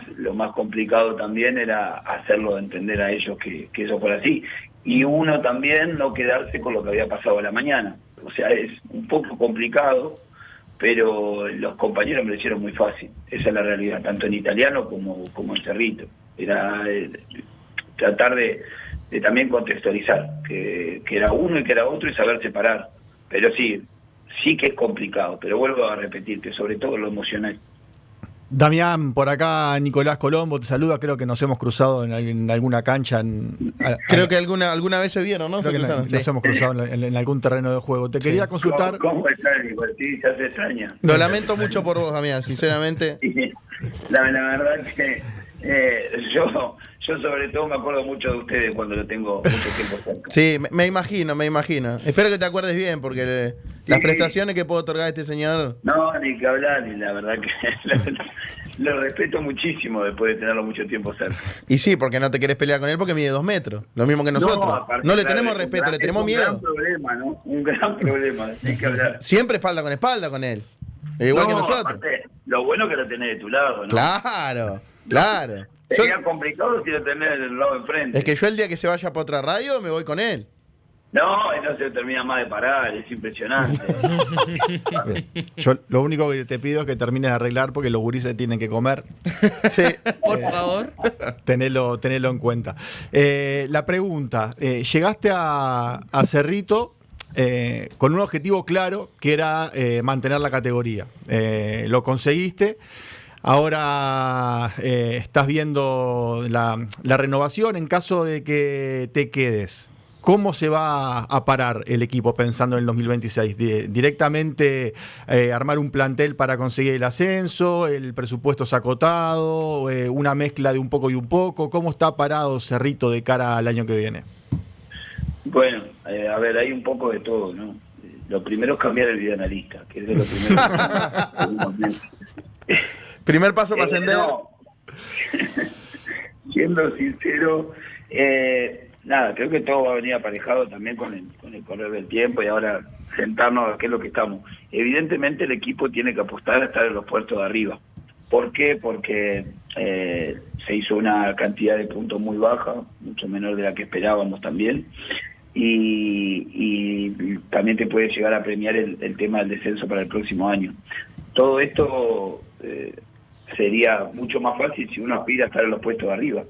complicado también era hacerlo entender a ellos que eso fuera así. Y uno también no quedarse con lo que había pasado a la mañana. O sea, es un poco complicado, pero los compañeros me lo hicieron muy fácil. Esa es la realidad, tanto en Italiano como en Cerrito. Era tratar de también contextualizar que era uno y que era otro y saber separar. Pero sí que es complicado, pero vuelvo a repetir que sobre todo lo emocional. Damián, por acá Nicolás Colombo te saluda, creo que nos hemos cruzado en alguna cancha. Creo que alguna vez se vieron, ¿no? Creo que nos hemos cruzado en algún terreno de juego. Te quería consultar... ¿Cómo estás, Nicolás? Sí, ya se extraña. Lo lamento mucho por vos, Damián, sinceramente. La verdad que yo sobre todo me acuerdo mucho de ustedes cuando lo tengo mucho tiempo cerca. Sí, me imagino. Espero que te acuerdes bien, porque las prestaciones que puedo otorgar a este señor... No, ni que hablar, y la verdad que lo respeto muchísimo después de tenerlo mucho tiempo cerca. Y sí, porque no te querés pelear con él porque mide 2 metros, lo mismo que nosotros. No le tenemos respeto, le tenemos miedo. Es un gran problema, ¿no? Un gran problema, ni que hablar. Siempre espalda con él, igual que nosotros. Aparte, lo bueno es que lo tenés de tu lado, ¿no? Claro. Sería complicado si lo tenés del lado de enfrente. Es que yo el día que se vaya para otra radio me voy con él. No, y no se termina más de parar, es impresionante. Yo lo único que te pido es que termines de arreglar porque los gurises tienen que comer. Sí. Por favor. Tenelo en cuenta. La pregunta, llegaste a Cerrito con un objetivo claro que era mantener la categoría. Lo conseguiste. Ahora estás viendo la renovación. En caso de que te quedes, ¿cómo se va a parar el equipo pensando en el 2026? ¿Directamente armar un plantel para conseguir el ascenso? ¿El presupuesto es acotado? ¿Una mezcla de un poco y un poco? ¿Cómo está parado Cerrito de cara al año que viene? Bueno, a ver, hay un poco de todo, ¿no? Lo primero es cambiar el videoanalista, que es de lo primero. Primer paso para ascender. No. Siendo sincero, nada, creo que todo va a venir aparejado también con el correr del tiempo y ahora sentarnos a qué es lo que estamos. Evidentemente el equipo tiene que apostar a estar en los puestos de arriba. ¿Por qué? Porque se hizo una cantidad de puntos muy baja, mucho menor de la que esperábamos también, y también te puede llegar a premiar el tema del descenso para el próximo año. Todo esto sería mucho más fácil si uno aspira a estar en los puestos de arriba.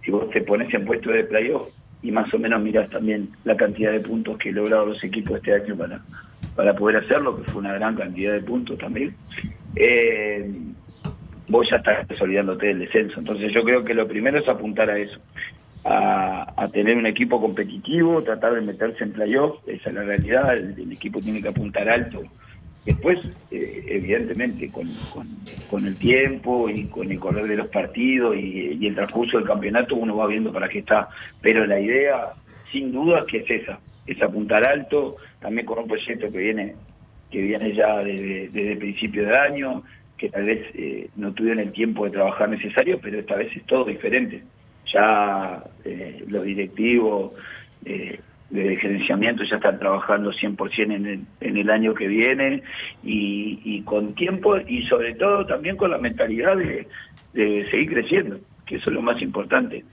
Si vos te pones en puestos de playoff y más o menos mirás también la cantidad de puntos que lograron los equipos este año para poder hacerlo, que fue una gran cantidad de puntos también, vos ya estás olvidándote del descenso. Entonces yo creo que lo primero es apuntar a eso, a tener un equipo competitivo, tratar de meterse en playoff, esa es la realidad, el equipo tiene que apuntar alto. Después, evidentemente, con el tiempo y con el correr de los partidos y el transcurso del campeonato, uno va viendo para qué está. Pero la idea, sin duda, que es esa, es apuntar alto, también con un proyecto que viene ya desde el principio de año, que tal vez no tuvieron el tiempo de trabajar necesario, pero esta vez es todo diferente. Ya los directivos de gerenciamiento ya están trabajando 100% en el año que viene y con tiempo y sobre todo también con la mentalidad de seguir creciendo, que eso es lo más importante.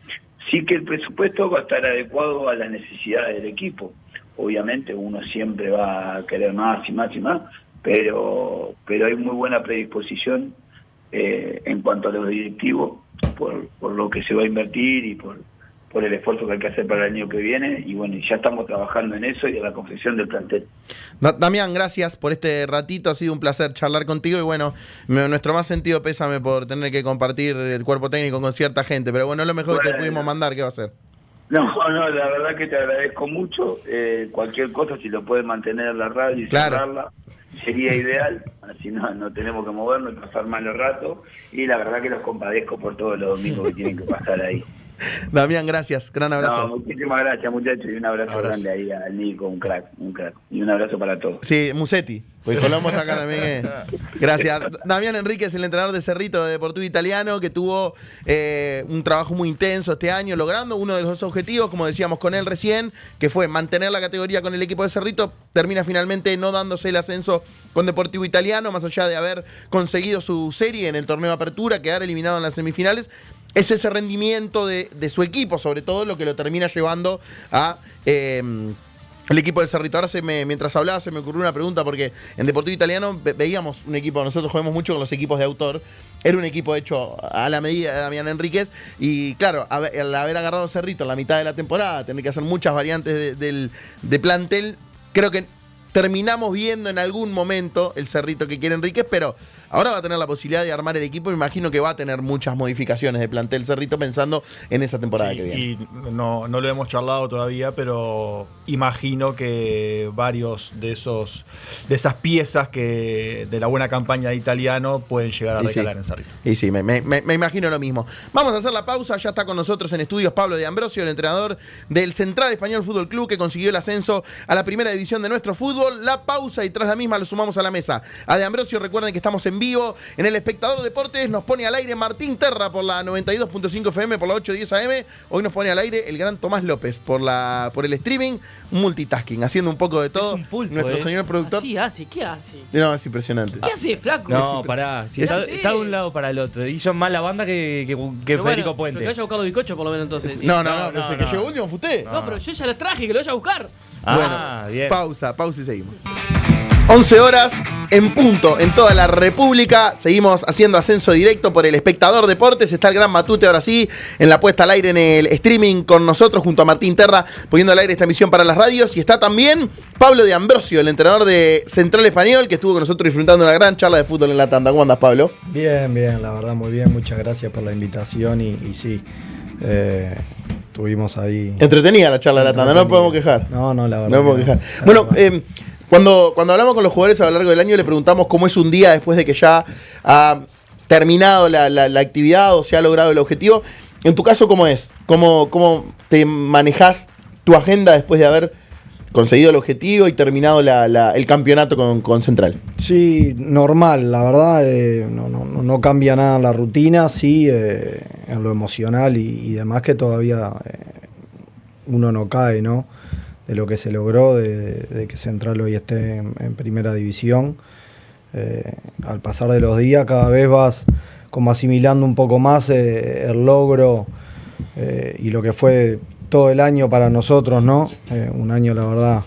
Sí que el presupuesto va a estar adecuado a las necesidades del equipo. Obviamente uno siempre va a querer más y más y más, pero hay muy buena predisposición en cuanto a los directivos por lo que se va a invertir y por el esfuerzo que hay que hacer para el año que viene, y bueno, ya estamos trabajando en eso y en la confección del plantel. Damián, gracias por este ratito, ha sido un placer charlar contigo y bueno, nuestro más sentido pésame por tener que compartir el cuerpo técnico con cierta gente, pero bueno, es lo mejor que te pudimos mandar, ¿qué va a hacer? No, la verdad que te agradezco mucho, cualquier cosa, si lo puedes mantener en la radio y cerrarla, sería ideal, así no tenemos que movernos y pasar malos ratos, y la verdad que los compadezco por todos los domingos que tienen que pasar ahí. Damián, gracias, gran abrazo. No, muchísimas gracias, muchachos, y un abrazo grande ahí al Nico, un crack, y un abrazo para todos. Sí, Musetti, pues Colombo está acá también. Gracias. Damián Enríquez, el entrenador de Cerrito de Deportivo Italiano, que tuvo un trabajo muy intenso este año, logrando uno de los dos objetivos, como decíamos con él recién, que fue mantener la categoría con el equipo de Cerrito, termina finalmente no dándose el ascenso con Deportivo Italiano, más allá de haber conseguido su serie en el torneo de apertura, quedar eliminado en las semifinales. Es ese rendimiento de su equipo, sobre todo, lo que lo termina llevando a el equipo de Cerrito. Ahora mientras hablaba se me ocurrió una pregunta, porque en Deportivo Italiano veíamos un equipo, nosotros jugamos mucho con los equipos de autor, era un equipo hecho a la medida de Damián Enríquez, y claro, al haber agarrado Cerrito en la mitad de la temporada, tener que hacer muchas variantes de plantel, creo que terminamos viendo en algún momento el Cerrito que quiere Enríquez, pero ahora va a tener la posibilidad de armar el equipo. Me imagino que va a tener muchas modificaciones de plantel Cerrito pensando en esa temporada que viene. Y no lo hemos charlado todavía, pero imagino que varios de esas piezas que de la buena campaña de Italiano pueden llegar a recalar en Cerrito. Y sí, me imagino lo mismo. Vamos a hacer la pausa. Ya está con nosotros en estudios Pablo de Ambrosio, el entrenador del Central Español Fútbol Club, que consiguió el ascenso a la primera división de nuestro fútbol. La pausa y tras la misma lo sumamos a la mesa. A de Ambrosio, recuerden que estamos en vivo en El Espectador Deportes. Nos pone al aire Martín Terra por la 92.5 FM, por la 810 AM. Hoy nos pone al aire el gran Tomás López por el streaming, multitasking, haciendo un poco de todo. Es un pulpo, nuestro señor productor. ¿Qué hace? No, es impresionante. ¿Qué hace, flaco? No, pará. Si está de un lado para el otro. Hizo más la banda que Federico Puente. Que vaya a buscar los bizcochos por lo menos entonces. No, el que llegó último fue usted. No, pero yo ya los traje, que lo vaya a buscar. Bueno, bien. Pausa y seguimos. 11 horas en punto en toda la República. Seguimos haciendo ascenso directo por El Espectador Deportes. Está el gran Matute ahora sí en la puesta al aire en el streaming con nosotros junto a Martín Terra poniendo al aire esta emisión para las radios. Y está también Pablo de Ambrosio, el entrenador de Central Español, que estuvo con nosotros disfrutando una gran charla de fútbol en la tanda. ¿Cómo andas, Pablo? Bien, la verdad muy bien. Muchas gracias por la invitación y sí, tuvimos ahí... Entretenida la charla de la tanda, no podemos quejar. No, la verdad. No podemos quejar. Bueno, cuando hablamos con los jugadores a lo largo del año le preguntamos cómo es un día después de que ya ha terminado la actividad o se ha logrado el objetivo. En tu caso, ¿cómo es? ¿Cómo te manejás tu agenda después de haber conseguido el objetivo y terminado el campeonato con Central? Sí, normal, la verdad, no cambia nada en la rutina, sí, en lo emocional y demás, que todavía uno no cae, ¿no? De lo que se logró, de que Central hoy esté en primera división. Al pasar de los días cada vez vas como asimilando un poco más el logro y lo que fue todo el año para nosotros, ¿no? Un año, la verdad,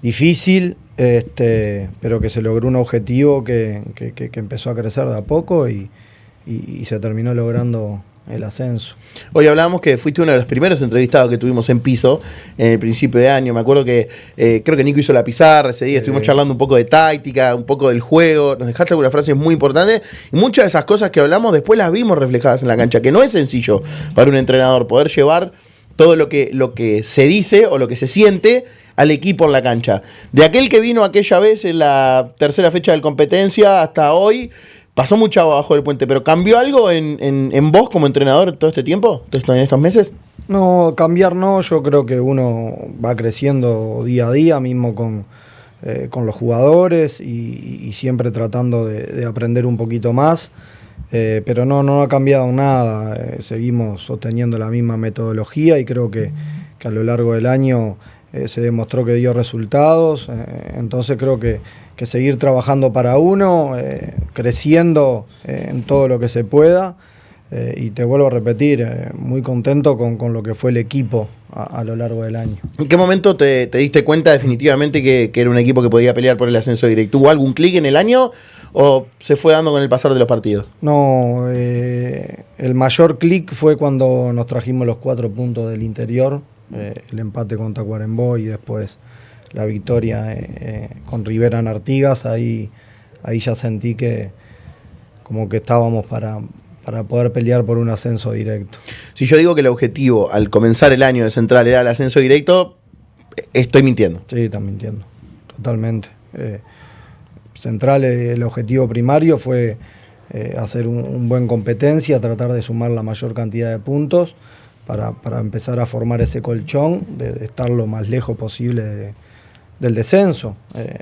difícil, pero que se logró un objetivo que empezó a crecer de a poco y se terminó logrando el ascenso. Hoy hablábamos que fuiste uno de los primeros entrevistados que tuvimos en piso en el principio de año. Me acuerdo que creo que Nico hizo la pizarra ese día, estuvimos charlando un poco de táctica, un poco del juego, nos dejaste algunas frases muy importantes y muchas de esas cosas que hablamos después las vimos reflejadas en la cancha, que no es sencillo para un entrenador poder llevar todo lo que se dice o lo que se siente al equipo en la cancha. De aquel que vino aquella vez en la tercera fecha de competencia hasta hoy, pasó mucho abajo del puente, pero ¿cambió algo en vos como entrenador todo este tiempo, en estos meses? No, cambiar no, yo creo que uno va creciendo día a día, mismo con los jugadores y siempre tratando de aprender un poquito más, pero no ha cambiado nada, seguimos sosteniendo la misma metodología y creo que a lo largo del año se demostró que dio resultados, entonces creo que seguir trabajando para uno, creciendo en todo lo que se pueda, y te vuelvo a repetir, muy contento con lo que fue el equipo a lo largo del año. ¿En qué momento te diste cuenta definitivamente que era un equipo que podía pelear por el ascenso directo? ¿Hubo algún clic en el año o se fue dando con el pasar de los partidos? No, el mayor clic fue cuando nos trajimos los 4 puntos del interior, el empate con Tacuarembó y después la victoria con Rivera en Artigas. Ahí ya sentí que como que estábamos para poder pelear por un ascenso directo. Si yo digo que el objetivo al comenzar el año de Central era el ascenso directo, estoy mintiendo. Sí, estás mintiendo, totalmente. Central, el objetivo primario fue hacer un buen competencia, tratar de sumar la mayor cantidad de puntos para empezar a formar ese colchón de estar lo más lejos posible del descenso.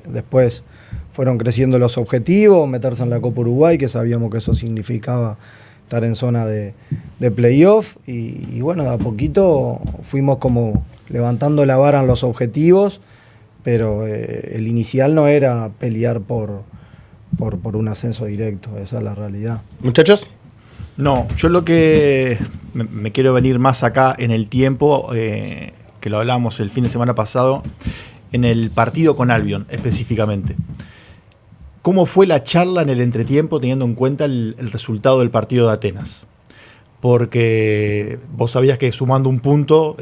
Después fueron creciendo los objetivos, meterse en la Copa Uruguay, que sabíamos que eso significaba estar en zona de playoff, y bueno, de a poquito fuimos como levantando la vara en los objetivos, pero el inicial no era pelear por un ascenso directo, esa es la realidad. ¿Muchachos? No, yo lo que me quiero venir más acá en el tiempo, que lo hablamos el fin de semana pasado, en el partido con Albion específicamente. ¿Cómo fue la charla en el entretiempo teniendo en cuenta el resultado del partido de Atenas? Porque vos sabías que sumando un punto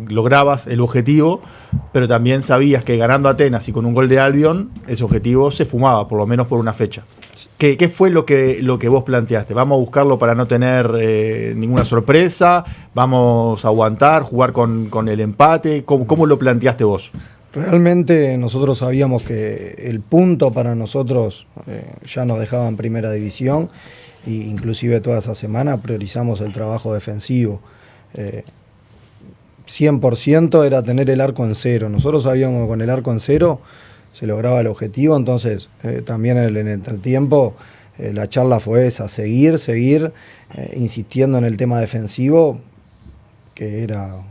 lograbas el objetivo, pero también sabías que ganando Atenas y con un gol de Albion, ese objetivo se fumaba, por lo menos por una fecha. ¿Qué fue lo que vos planteaste? ¿Vamos a buscarlo para no tener ninguna sorpresa? ¿Vamos a aguantar, jugar con el empate? ¿Cómo lo planteaste vos? Realmente nosotros sabíamos que el punto para nosotros ya nos dejaba en primera división, e inclusive toda esa semana priorizamos el trabajo defensivo. 100% era tener el arco en cero. Nosotros sabíamos que con el arco en cero se lograba el objetivo, entonces también en el entretiempo la charla fue esa, seguir insistiendo en el tema defensivo, que era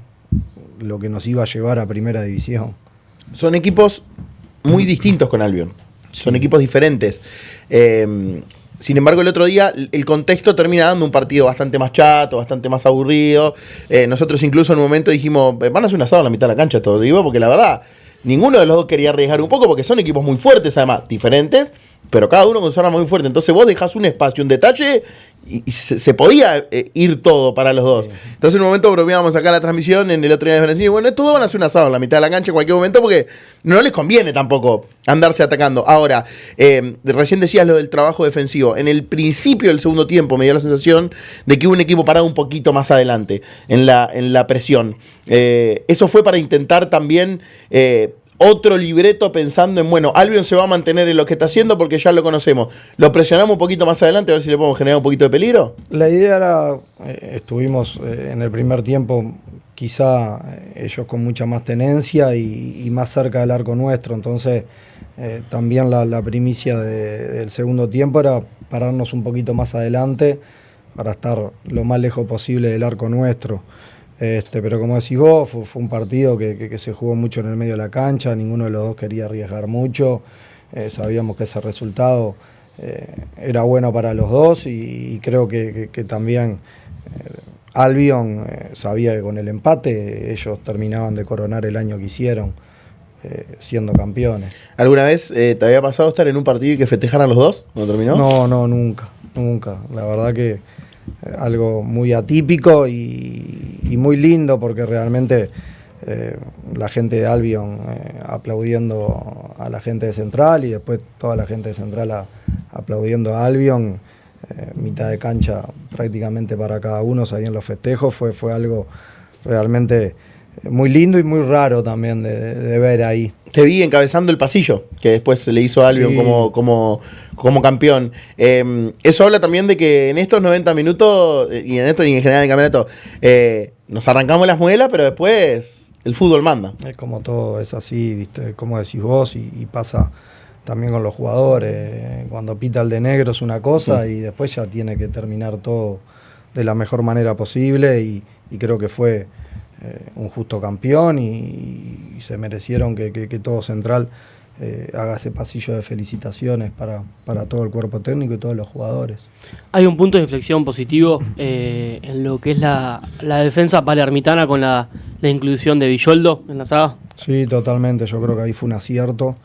lo que nos iba a llevar a primera división. Son equipos muy distintos con Albion. Son equipos diferentes. Sin embargo, el otro día el contexto termina dando un partido bastante más chato, bastante más aburrido. Nosotros incluso en un momento dijimos, van a hacer un asado en la mitad de la cancha todos, digo, porque la verdad, ninguno de los dos quería arriesgar un poco, porque son equipos muy fuertes, además, diferentes, pero cada uno con su arma muy fuerte. Entonces vos dejás un espacio, un detalle, y se podía ir todo para los dos. Entonces en un momento bromeábamos acá en la transmisión, en el otro día de Venezuela, y bueno, todos van a hacer un asado en la mitad de la cancha en cualquier momento, porque no les conviene tampoco andarse atacando. Ahora, recién decías lo del trabajo defensivo. En el principio del segundo tiempo me dio la sensación de que hubo un equipo parado un poquito más adelante en la presión. Eso fue para intentar también otro libreto pensando en, bueno, Albion se va a mantener en lo que está haciendo porque ya lo conocemos. ¿Lo presionamos un poquito más adelante a ver si le podemos generar un poquito de peligro? La idea era, estuvimos en el primer tiempo quizá ellos con mucha más tenencia y más cerca del arco nuestro, entonces también la primicia del segundo tiempo era pararnos un poquito más adelante para estar lo más lejos posible del arco nuestro. Pero como decís vos, fue un partido que se jugó mucho en el medio de la cancha, ninguno de los dos quería arriesgar mucho, sabíamos que ese resultado era bueno para los dos y creo que también Albion sabía que con el empate ellos terminaban de coronar el año que hicieron siendo campeones. ¿Alguna vez te había pasado estar en un partido y que festejaran los dos cuando terminó? No, nunca. La verdad que algo muy atípico y muy lindo, porque realmente la gente de Albion aplaudiendo a la gente de Central y después toda la gente de Central aplaudiendo a Albion, mitad de cancha prácticamente para cada uno, sabían los festejos, fue algo realmente muy lindo y muy raro también de ver ahí. Te vi encabezando el pasillo, que después se le hizo a Albion sí, como campeón. Eso habla también de que en estos 90 minutos, y en esto y en general en el campeonato, nos arrancamos las muelas, pero después el fútbol manda. Es como todo, es así, ¿viste? Como decís vos, y pasa también con los jugadores. Cuando pita el de negro es una cosa, y después ya tiene que terminar todo de la mejor manera posible, y creo que fue un justo campeón, y se merecieron que todo Central haga ese pasillo de felicitaciones para todo el cuerpo técnico y todos los jugadores. Hay un punto de inflexión positivo en lo que es la defensa palermitana con la inclusión de Villoldo en la saga. Sí, totalmente, yo creo que ahí fue un acierto.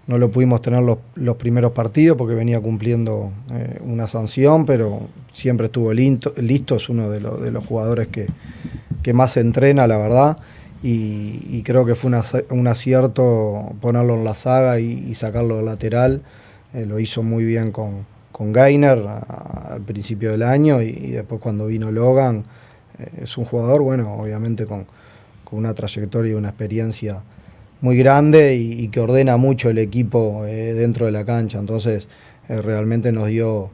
No lo pudimos tener los primeros partidos porque venía cumpliendo una sanción, pero siempre estuvo listo, es uno de los jugadores que más se entrena, la verdad, y creo que fue un acierto ponerlo en la saga y sacarlo de lateral. Lo hizo muy bien con Gainer al principio del año, y después cuando vino Logan, es un jugador, bueno, obviamente con una trayectoria y una experiencia muy grande y que ordena mucho el equipo dentro de la cancha. Entonces realmente nos dio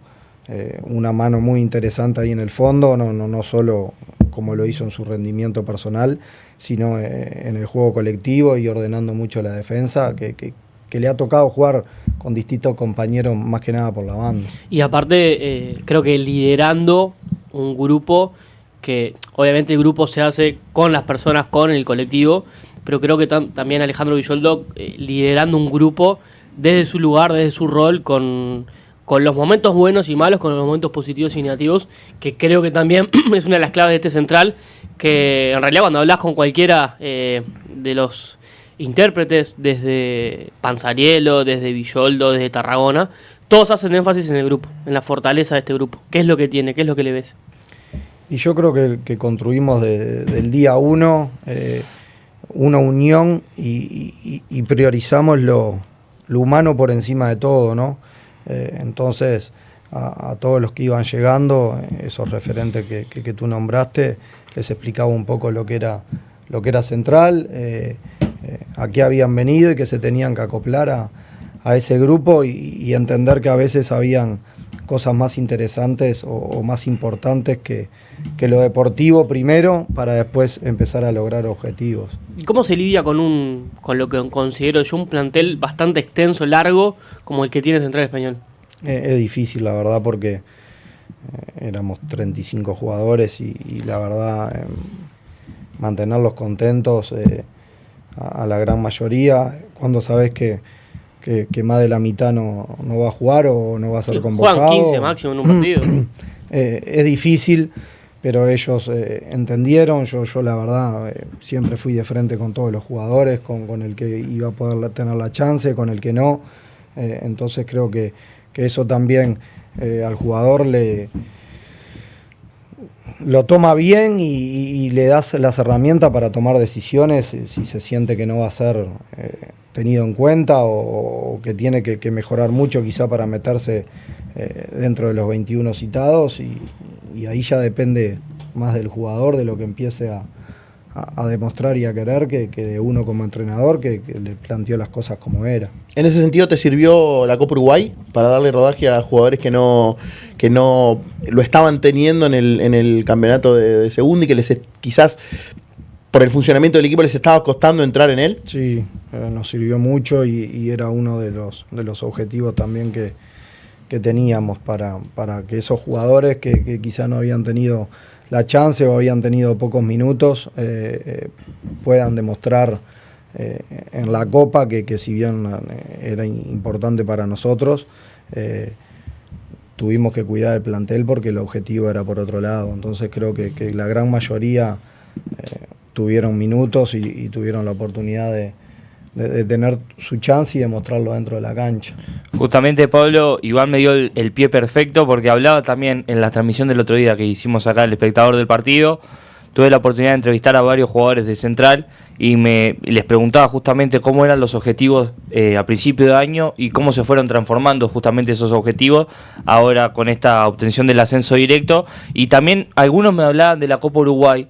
una mano muy interesante ahí en el fondo, no solo como lo hizo en su rendimiento personal, sino en el juego colectivo y ordenando mucho la defensa, que le ha tocado jugar con distintos compañeros más que nada por la banda. Y aparte creo que liderando un grupo que obviamente el grupo se hace con las personas, con el colectivo, pero creo que también Alejandro Villoldo liderando un grupo desde su lugar, desde su rol, con los momentos buenos y malos, con los momentos positivos y negativos, que creo que también es una de las claves de este Central, que en realidad cuando hablas con cualquiera de los intérpretes, desde Panzarielo, desde Villoldo, desde Tarragona, todos hacen énfasis en el grupo, en la fortaleza de este grupo. ¿Qué es lo que tiene? ¿Qué es lo que le ves? Y yo creo que construimos del día uno una unión y priorizamos lo humano por encima de todo, ¿no? Entonces, a todos los que iban llegando, esos referentes que tú nombraste, les explicaba un poco lo que era Central, a qué habían venido y que se tenían que acoplar a ese grupo y entender que a veces habían cosas más interesantes o más importantes que lo deportivo primero, para después empezar a lograr objetivos. ¿Y cómo se lidia con lo que considero yo un plantel bastante extenso, largo, como el que tiene Central Español? Es difícil, la verdad, porque éramos 35 jugadores y la verdad mantenerlos contentos a la gran mayoría, cuando sabes que más de la mitad no va a jugar o no va a ser convocado. Juegan 15 máximo en un partido. Es difícil, pero ellos entendieron. Yo la verdad siempre fui de frente con todos los jugadores, con el que iba a poder tener la chance, con el que no. Entonces creo que eso también al jugador lo toma bien y le das las herramientas para tomar decisiones si se siente que no va a ser tenido en cuenta o que tiene que mejorar mucho quizá para meterse dentro de los 21 citados, y ahí ya depende más del jugador, de lo que empiece a demostrar y a querer, que de uno como entrenador que le planteó las cosas como era. En ese sentido, ¿te sirvió la Copa Uruguay para darle rodaje a jugadores que no lo estaban teniendo en el campeonato de segunda y que quizás por el funcionamiento del equipo les estaba costando entrar en él? Sí, nos sirvió mucho y era uno de los objetivos también que teníamos para que esos jugadores que quizás no habían tenido la chance o habían tenido pocos minutos puedan demostrar en la Copa que si bien era importante para nosotros, tuvimos que cuidar el plantel porque el objetivo era por otro lado. Entonces creo que la gran mayoría tuvieron minutos y tuvieron la oportunidad de tener su chance y demostrarlo dentro de la cancha. Justamente, Pablo, Iván me dio el pie perfecto porque hablaba también en la transmisión del otro día que hicimos acá, el espectador del partido. Tuve la oportunidad de entrevistar a varios jugadores de Central y les preguntaba justamente cómo eran los objetivos a principio de año y cómo se fueron transformando justamente esos objetivos ahora con esta obtención del ascenso directo. Y también algunos me hablaban de la Copa Uruguay,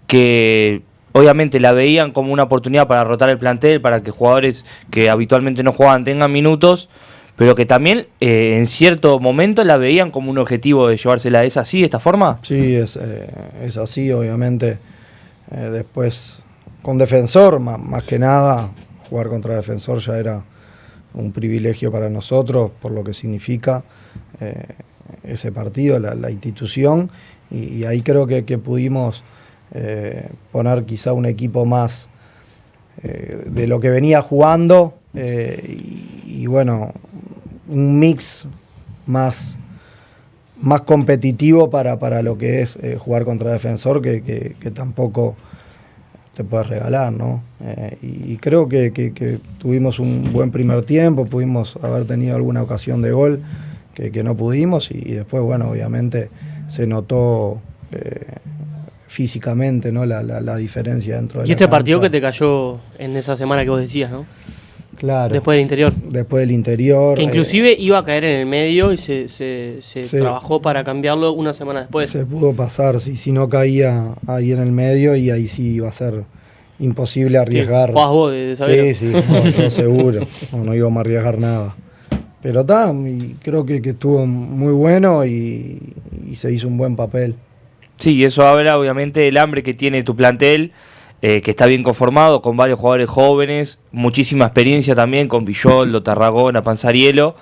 que obviamente la veían como una oportunidad para rotar el plantel, para que jugadores que habitualmente no jugaban tengan minutos, pero que también en cierto momento la veían como un objetivo de llevársela. ¿Es así, de esta forma? Sí, es así, obviamente. Después, con Defensor, más que nada, jugar contra Defensor ya era un privilegio para nosotros, por lo que significa ese partido, la institución, y ahí creo que pudimos poner quizá un equipo más de lo que venía jugando, y bueno, un mix más competitivo para lo que es jugar contra Defensor, que tampoco te puedes regalar, ¿no? Y creo que tuvimos un buen primer tiempo, pudimos haber tenido alguna ocasión de gol que no pudimos, y después, bueno, obviamente se notó físicamente, ¿no? La diferencia dentro de la cancha. Y ese partido que te cayó en esa semana que vos decías, ¿no? Claro. Después del interior. Después del interior. Que inclusive iba a caer en el medio y se trabajó para cambiarlo una semana después. Se pudo pasar, si no caía ahí en el medio, y ahí sí iba a ser imposible arriesgar. ¿Jugás vos de saber? Sí, no, seguro. No íbamos a arriesgar nada. Pero está, creo que estuvo muy bueno y se hizo un buen papel. Sí, eso habla obviamente del hambre que tiene tu plantel, que está bien conformado, con varios jugadores jóvenes, muchísima experiencia también con Villoldo, Tarragona, Panzarielo,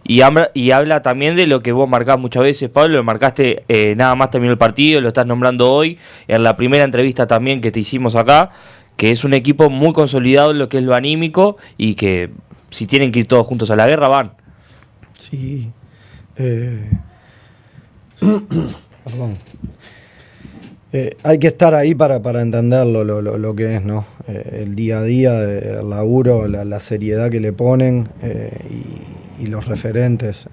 y habla también de lo que vos marcás muchas veces, Pablo, lo marcaste nada más terminó el partido, lo estás nombrando hoy, en la primera entrevista también que te hicimos acá, que es un equipo muy consolidado en lo que es lo anímico, y que si tienen que ir todos juntos a la guerra, van. Sí. Perdón. Hay que estar ahí para entenderlo, lo que es, ¿no? El día a día, el laburo, la seriedad que le ponen, y los referentes,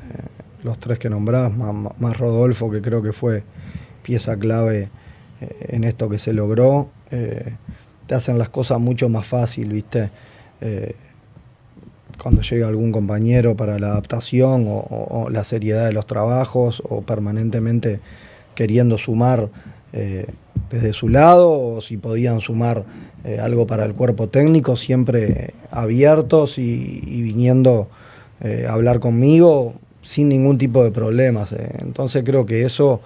los tres que nombrás, más Rodolfo, que creo que fue pieza clave en esto que se logró, te hacen las cosas mucho más fácil, ¿viste? Cuando llega algún compañero para la adaptación o la seriedad de los trabajos, o permanentemente queriendo sumar desde su lado, o si podían sumar algo para el cuerpo técnico, siempre abiertos y viniendo a hablar conmigo sin ningún tipo de problemas. Entonces creo que eso,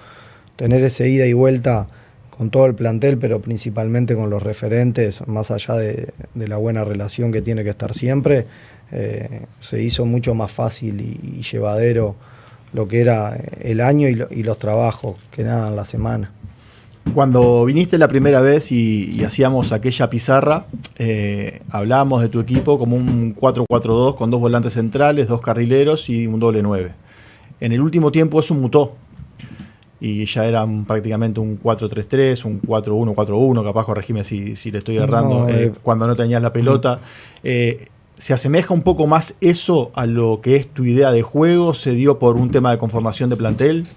tener ese ida y vuelta con todo el plantel, pero principalmente con los referentes, más allá de la buena relación que tiene que estar siempre, se hizo mucho más fácil y llevadero lo que era el año y los trabajos, que nada en la semana. Cuando viniste la primera vez y hacíamos aquella pizarra, hablábamos de tu equipo como un 4-4-2 con 2 volantes centrales, 2 carrileros y un doble 9. En el último tiempo eso mutó y ya era prácticamente un 4-3-3, un 4-1-4-1, capaz corregime si le estoy errando, cuando no tenías la pelota. ¿Se asemeja un poco más eso a lo que es tu idea de juego? ¿Se dio por un tema de conformación de plantel?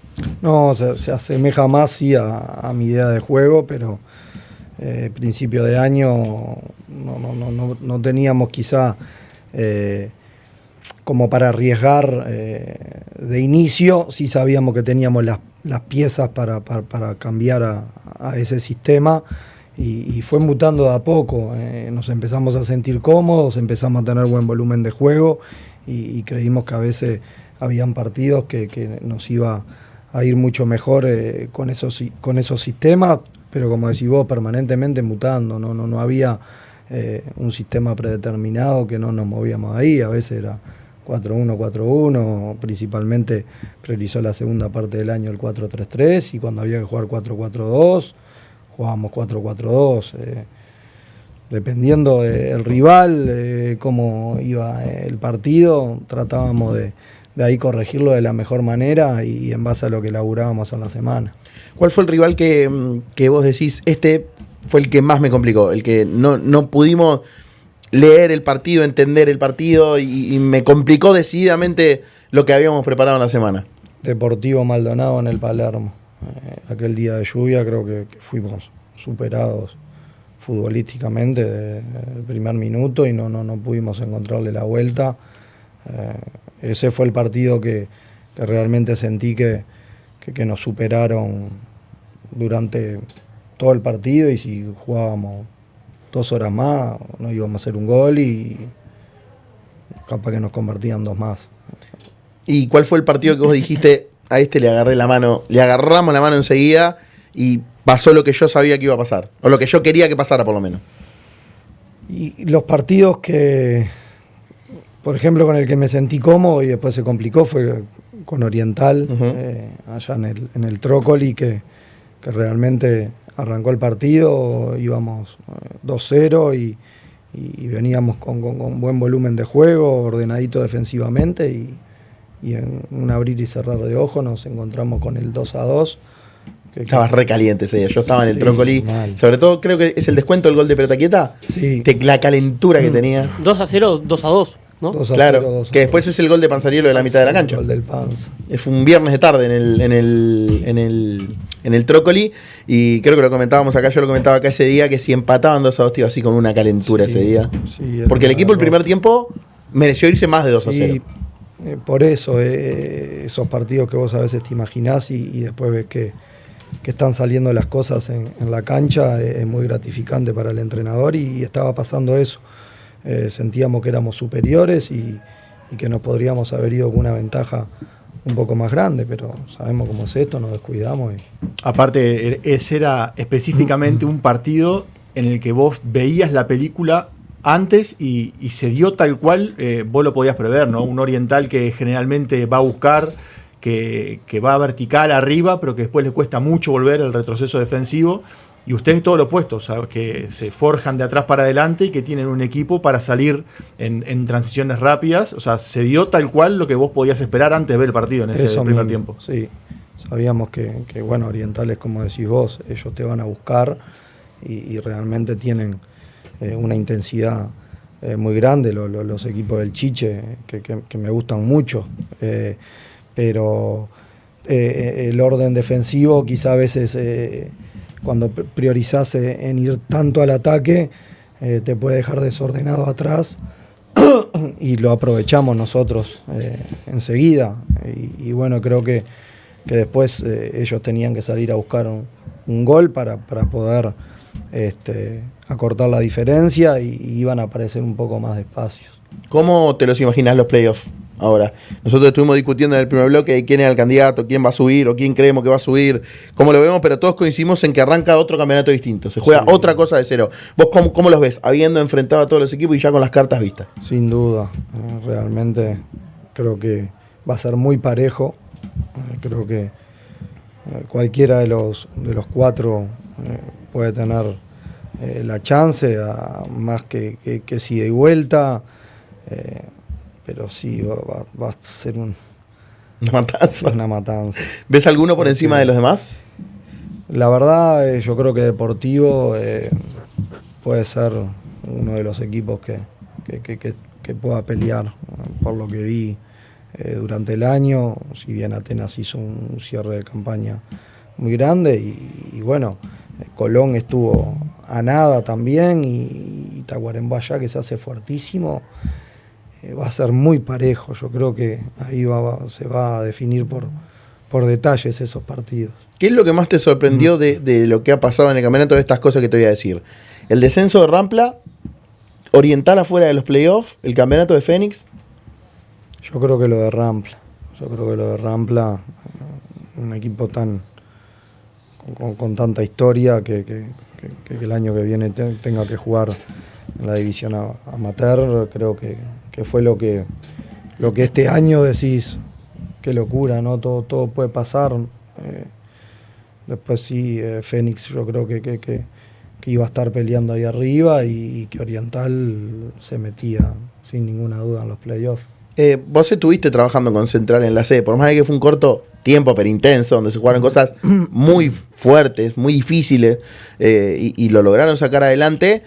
No, se asemeja más, sí, a mi idea de juego, pero principio de año no teníamos quizá como para arriesgar de inicio. Sí sabíamos que teníamos las piezas para cambiar a ese sistema. Y fue mutando de a poco, nos empezamos a sentir cómodos, empezamos a tener buen volumen de juego, y creímos que a veces habían partidos que nos iba a ir mucho mejor con esos sistemas, pero como decís vos, permanentemente mutando, no había un sistema predeterminado que no nos movíamos ahí. A veces era 4-1-4-1, principalmente priorizó la segunda parte del año el 4-3-3, y cuando había que jugar 4-4-2, jugábamos 4-4-2, dependiendo del rival, cómo iba el partido, tratábamos de ahí corregirlo de la mejor manera y en base a lo que laburábamos en la semana. ¿Cuál fue el rival que vos decís, este fue el que más me complicó, el que no pudimos leer el partido, entender el partido y me complicó decididamente lo que habíamos preparado en la semana. Deportivo Maldonado en el Palermo. Aquel día de lluvia creo que fuimos superados futbolísticamente desde el primer minuto y no pudimos encontrarle la vuelta. Ese fue el partido que realmente sentí que nos superaron durante todo el partido, y si jugábamos 2 horas más no íbamos a hacer un gol y capaz que nos convertían 2 más. ¿Y cuál fue el partido que vos dijiste, a este le agarramos la mano enseguida y pasó lo que yo sabía que iba a pasar? O lo que yo quería que pasara, por lo menos. Y los partidos que, por ejemplo, con el que me sentí cómodo y después se complicó fue con Oriental, allá en el Trócoli, que realmente arrancó el partido, íbamos 2-0 y veníamos con buen volumen de juego, ordenadito defensivamente, y en un abrir y cerrar de ojos nos encontramos con el 2-2. Estabas re caliente ese día, yo estaba en el Trócoli, mal. sobre todo creo que es el descuento del gol de Perotaquieta, Sí. La calentura que tenía. 2-0, 2-2, ¿no? 2-0, Claro, 2-2. que después es el gol de Panzarielo de la mitad de la cancha. El gol del Panza. Fue un viernes de tarde en el Trócoli, y creo que lo comentábamos acá, yo lo comentaba acá ese día, que si empataban 2-2 iba así con una calentura ese día. Sí, porque el equipo el primer tiempo mereció irse más de 2-0. Sí, por eso, esos partidos que vos a veces te imaginás y después ves que están saliendo las cosas en la cancha, es muy gratificante para el entrenador, y estaba pasando eso. Sentíamos que éramos superiores y que nos podríamos haber ido con una ventaja un poco más grande, pero sabemos cómo es esto, nos descuidamos. Aparte, ese era específicamente un partido en el que vos veías la película antes y se dio tal cual vos lo podías prever, ¿no? Un Oriental que generalmente va a buscar, que va vertical arriba, pero que después le cuesta mucho volver el retroceso defensivo. Y ustedes todo lo opuesto, o sea, que se forjan de atrás para adelante y que tienen un equipo para salir en transiciones rápidas. O sea, se dio tal cual lo que vos podías esperar antes de ver el partido en ese primer tiempo. Sí, sabíamos que bueno, Orientales, como decís vos, ellos te van a buscar y realmente tienen una intensidad muy grande, los equipos del Chiche, que me gustan mucho. Pero el orden defensivo quizá a veces... cuando priorizás en ir tanto al ataque, te puede dejar desordenado atrás y lo aprovechamos nosotros enseguida. Y bueno, creo que después ellos tenían que salir a buscar un gol para poder acortar la diferencia y iban a aparecer un poco más de espacios. ¿Cómo te los imaginas los playoffs ahora? Nosotros estuvimos discutiendo en el primer bloque de quién era el candidato, quién va a subir o quién creemos que va a subir, cómo lo vemos, pero todos coincidimos en que arranca otro campeonato distinto, se juega otra cosa de cero. ¿Vos cómo los ves, habiendo enfrentado a todos los equipos y ya con las cartas vistas? Sin duda, realmente creo que va a ser muy parejo. Creo que cualquiera de los 4 puede tener la chance, más que si de vuelta. Pero sí, va a ser una matanza. ¿Ves alguno por encima de los demás? La verdad, yo creo que Deportivo puede ser uno de los equipos que pueda pelear, por lo que vi durante el año. Si bien Atenas hizo un cierre de campaña muy grande y bueno, Colón estuvo a nada también, y Tacuarembó allá, que se hace fuertísimo. Va a ser muy parejo. Yo creo que ahí se va a definir por detalles esos partidos. ¿Qué es lo que más te sorprendió de lo que ha pasado en el campeonato, de estas cosas que te voy a decir? El descenso de Rampla, Oriental afuera de los playoffs, el campeonato de Fénix. Yo creo que lo de Rampla, un equipo con tanta historia que el año que viene tenga que jugar en la división amateur, creo que fue lo que este año decís, qué locura, ¿no? Todo puede pasar. Después sí, Fénix yo creo que iba a estar peleando ahí arriba, y que Oriental se metía sin ninguna duda en los playoffs. Vos estuviste trabajando con Central en la C, por más que fue un corto tiempo, pero intenso, donde se jugaron cosas muy fuertes, muy difíciles, y lo lograron sacar adelante.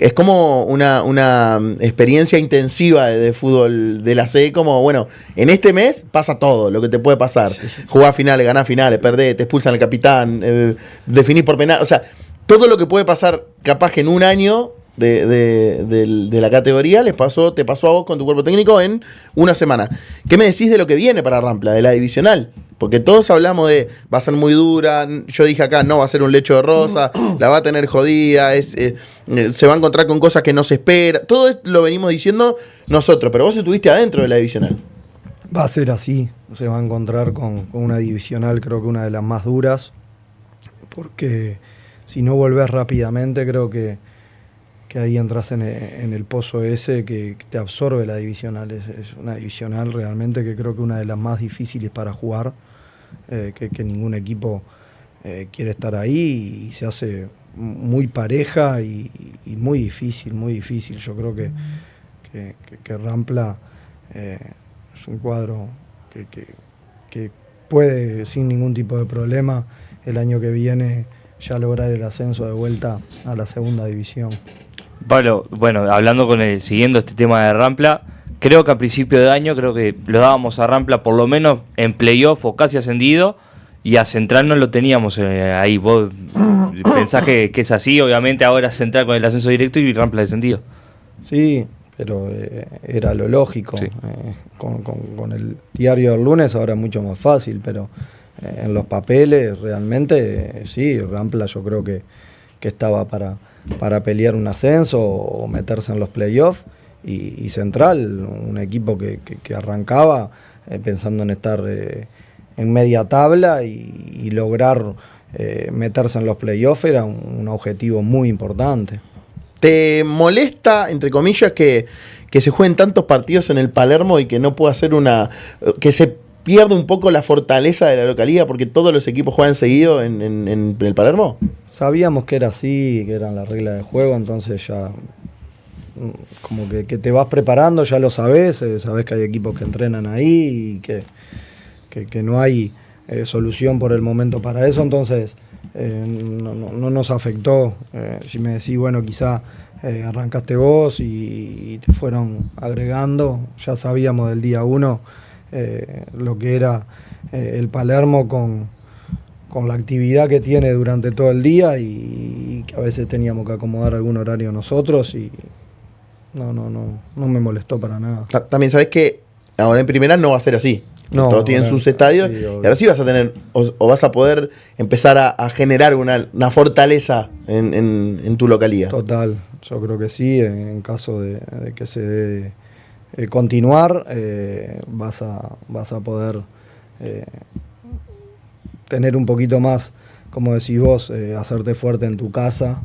es como una experiencia intensiva de fútbol de la C, como, bueno, en este mes pasa todo lo que te puede pasar. Sí. Jugás finales, ganás finales, perdés, te expulsan al capitán, definís por penal, o sea, todo lo que puede pasar capaz que en un año de la categoría te pasó a vos con tu cuerpo técnico en una semana. ¿Qué me decís de lo que viene para Rampla, de la divisional? Porque todos hablamos de va a ser muy dura, yo dije acá, no va a ser un lecho de rosa, la va a tener jodida, se va a encontrar con cosas que no se espera. Todo esto lo venimos diciendo nosotros, pero vos estuviste adentro de la divisional. Va a ser así, se va a encontrar con una divisional, creo que una de las más duras, porque si no volvés rápidamente, creo que ahí entras en el pozo ese que te absorbe la divisional. Es una divisional realmente que creo que una de las más difíciles para jugar, que ningún equipo quiere estar ahí, y se hace muy pareja y muy difícil, muy difícil. Yo creo que Rampla es un cuadro que puede sin ningún tipo de problema el año que viene ya lograr el ascenso de vuelta a la segunda división. Pablo, bueno, hablando siguiendo este tema de Rampla, creo que a principio de año lo dábamos a Rampla por lo menos en playoff o casi ascendido, y a Central no lo teníamos ahí. ¿Vos pensás que es así? Obviamente ahora Central con el ascenso directo y Rampla descendido. Sí, pero era lo lógico. Sí. Con el diario del lunes ahora es mucho más fácil, pero en los papeles realmente sí, Rampla yo creo que estaba para pelear un ascenso o meterse en los playoffs, y Central, un equipo que arrancaba pensando en estar en media tabla y lograr meterse en los playoffs era un objetivo muy importante. ¿Te molesta, entre comillas, que se jueguen tantos partidos en el Palermo y que no pueda ser que se pierde un poco la fortaleza de la localidad porque todos los equipos juegan seguido en el Palermo? Sabíamos que era así, que eran las reglas de juego, entonces ya como que te vas preparando, ya lo sabés que hay equipos que entrenan ahí y que no hay solución por el momento para eso, entonces no nos afectó. Si me decís, bueno, quizá arrancaste vos y te fueron agregando, ya sabíamos del día 1 lo que era el Palermo con la actividad que tiene durante todo el día y que a veces teníamos que acomodar algún horario nosotros, y no me molestó para nada. También sabés que ahora en primera no va a ser así. No, todos tienen sus estadios, sí, y ahora sí vas a tener o vas a poder empezar a generar una fortaleza en tu localidad. Total, yo creo que sí, en caso de que se dé continuar, vas a poder tener un poquito más, como decís vos, hacerte fuerte en tu casa,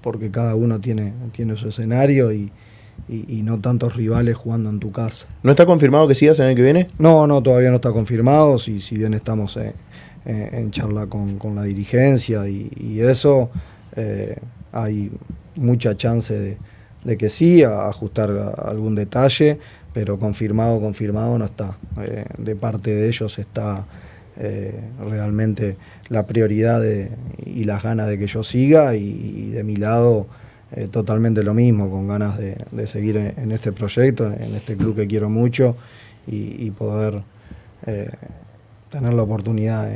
porque cada uno tiene su escenario y no tantos rivales jugando en tu casa. ¿No está confirmado que sigas el año que viene? No, todavía no está confirmado, si bien estamos en charla con la dirigencia y eso, hay mucha chance de que sí, a ajustar algún detalle, pero confirmado no está. De parte de ellos está realmente la prioridad y las ganas de que yo siga, y de mi lado totalmente lo mismo, con ganas de seguir en este proyecto, en este club que quiero mucho, y poder tener la oportunidad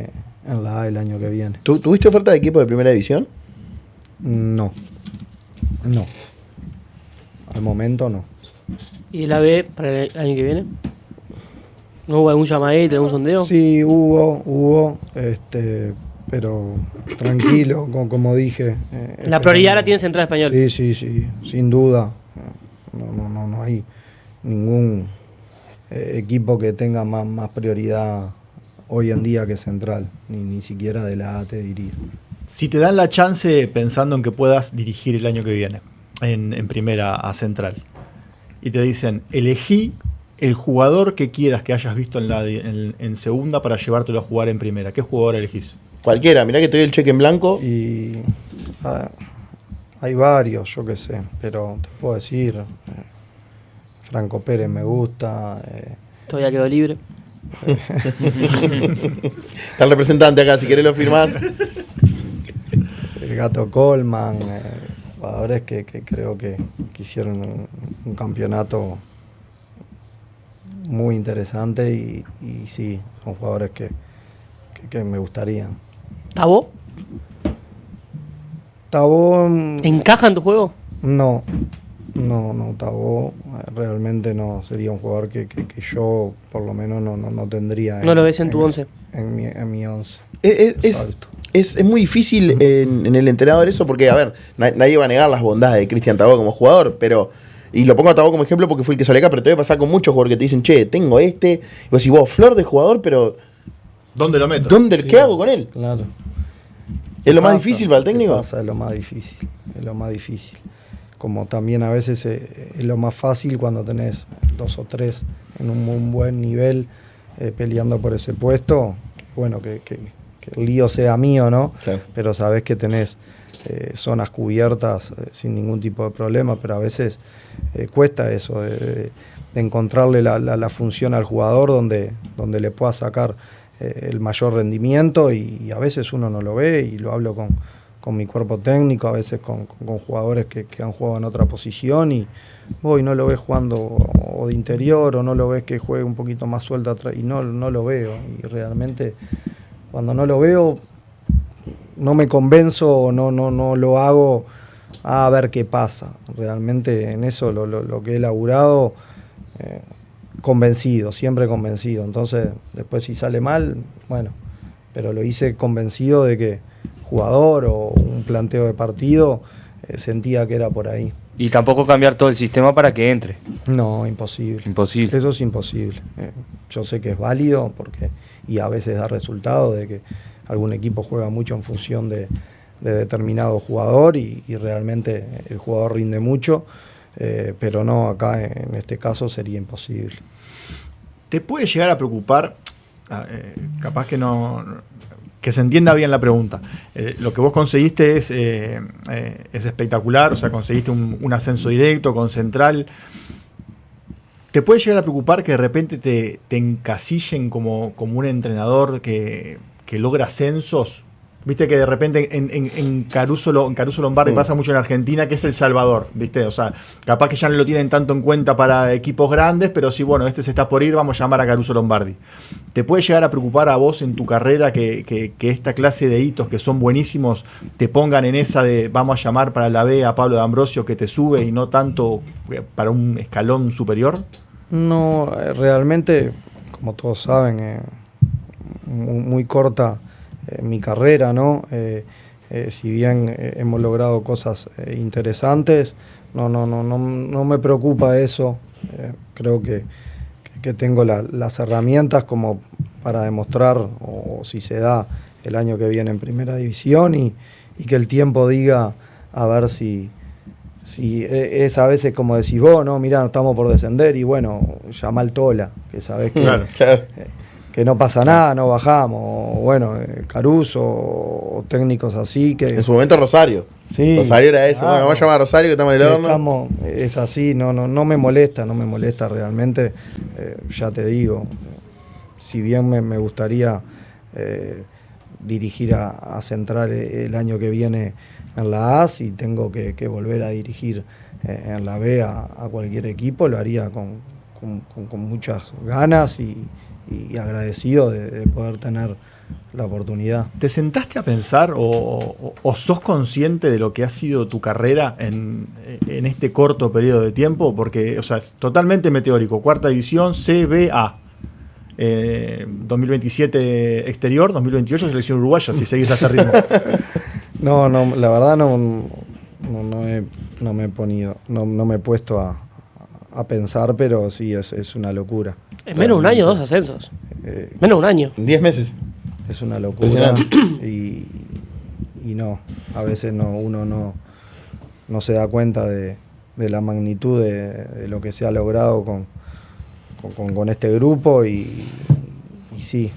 en la A el año que viene. ¿Tuviste oferta de equipo de primera división? No. Al momento no. ¿Y la B para el año que viene? ¿No hubo algún llamadito, algún sondeo? Sí, hubo, pero tranquilo, como dije. La prioridad la tiene Central Español. Sí, sin duda. No hay ningún equipo que tenga más prioridad hoy en día que Central, ni siquiera de la A, te diría. Si te dan la chance, pensando en que puedas dirigir el año que viene en primera a Central, y te dicen, elegí el jugador que quieras que hayas visto en segunda para llevártelo a jugar en primera, ¿qué jugador elegís? Cualquiera, mirá que te doy el cheque en blanco. Y hay varios, yo qué sé, pero te puedo decir, Franco Pérez me gusta. Todavía quedó libre. Está el representante acá, si querés lo firmás. El Gato Coleman, jugadores que creo que hicieron un campeonato muy interesante y sí, son jugadores que me gustarían. ¿Tabó? Tabó... ¿Encaja en tu juego? No, Tabó realmente no, sería un jugador que yo por lo menos no tendría. ¿No lo ves en tu 11? En mi 11. Es muy difícil en el entrenador eso porque, a ver, nadie va a negar las bondades de Cristian Tabó como jugador, pero... Y lo pongo a Tabó como ejemplo porque fue el que salió acá, pero te debe pasar con muchos jugadores que te dicen, che, tengo este. Y vos decís, flor de jugador, pero... ¿Dónde lo meto? ¿Qué hago con él? Claro. ¿Es lo más difícil para el técnico? Es lo más difícil. Como también a veces es lo más fácil cuando tenés 2 o 3 en un muy buen nivel peleando por ese puesto. Bueno, que el lío sea mío, ¿no? Claro. Pero sabés que tenés zonas cubiertas sin ningún tipo de problema, pero a veces cuesta eso, de encontrarle la función al jugador donde le pueda sacar el mayor rendimiento y a veces uno no lo ve y lo hablo con mi cuerpo técnico, a veces con jugadores que han jugado en otra posición y no lo ves jugando o de interior o no lo ves que juegue un poquito más suelto atrás y no lo veo y realmente cuando no lo veo no me convenzo o no lo hago a ver qué pasa. Realmente en eso lo que he laburado convencido, siempre convencido. Entonces, después si sale mal, bueno, pero lo hice convencido de que jugador o un planteo de partido sentía que era por ahí. Y tampoco cambiar todo el sistema para que entre. No, imposible. Imposible. Eso es imposible. Yo sé que es válido y a veces da resultado de que algún equipo juega mucho en función de determinado jugador y realmente el jugador rinde mucho. Pero no, acá en este caso sería imposible. ¿Te puede llegar a preocupar, capaz que que se entienda bien la pregunta? Lo que vos conseguiste es espectacular, o sea, conseguiste un ascenso directo con Central. ¿Te puede llegar a preocupar que de repente te encasillen como un entrenador que logra ascensos? Viste que de repente en Caruso Lombardi pasa mucho en Argentina, que es el Salvador, ¿viste? O sea, capaz que ya no lo tienen tanto en cuenta para equipos grandes, pero si, bueno, este se está por ir, vamos a llamar a Caruso Lombardi. ¿Te puede llegar a preocupar a vos en tu carrera que esta clase de hitos que son buenísimos te pongan en esa de vamos a llamar para la B a Pablo D'Ambrosio que te sube y no tanto para un escalón superior? No, realmente, como todos saben, muy corta mi carrera, ¿no? Si bien hemos logrado cosas interesantes, no me preocupa eso. Creo que tengo las herramientas como para demostrar, o si se da el año que viene en Primera División y que el tiempo diga a ver si es a veces como decís vos, no, mirá, estamos por descender y bueno, llama al Tola, que sabés que... Claro. Que no pasa nada, no bajamos, o bueno, Caruso, o técnicos así que... En su momento Rosario. Sí, Rosario era eso. claro. Bueno, vamos a llamar a Rosario que estamos en el horno. Es así, no me molesta realmente, ya te digo, si bien me gustaría dirigir a Central el año que viene en la A, si tengo que volver a dirigir en la B a cualquier equipo, lo haría con muchas ganas y agradecido de poder tener la oportunidad. ¿Te sentaste a pensar o sos consciente de lo que ha sido tu carrera en este corto periodo de tiempo? Porque, o sea, es totalmente meteórico. 4ª división, CBA. 2027 exterior, 2028 selección uruguaya, si seguís a ese ritmo. No, la verdad no me he ponido, no me he puesto a pensar, pero sí, es una locura. En menos de un año, 2 ascensos. Menos de un año. 10 meses. Es una locura. Y no, a veces uno no se da cuenta de la magnitud de lo que se ha logrado con este grupo y sí,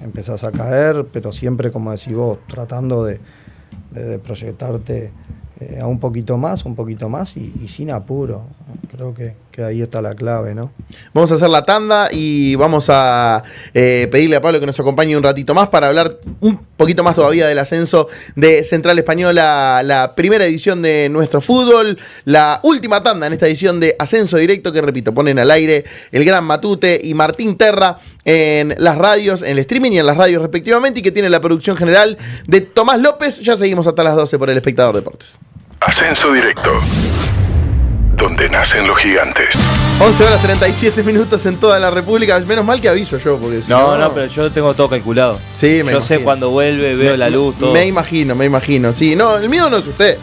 empezás a caer, pero siempre, como decís vos, tratando de proyectarte a un poquito más y sin apuro. Creo que ahí está la clave, ¿no? Vamos a hacer la tanda y vamos a pedirle a Pablo que nos acompañe un ratito más para hablar un poquito más todavía del ascenso de Central Española, la primera edición de nuestro fútbol, la última tanda en esta edición de Ascenso Directo, que repito, ponen al aire el gran Matute y Martín Terra en las radios, en el streaming y en las radios respectivamente, y que tiene la producción general de Tomás López. Ya seguimos hasta las 12 por El Espectador Deportes. Ascenso Directo, donde nacen los gigantes. 11:37 en toda la República. Menos mal que aviso yo, porque si No, pero yo tengo todo calculado. Sí, yo sé cuando vuelve, veo la luz, todo. Me imagino. Sí, no, el mío no es usted.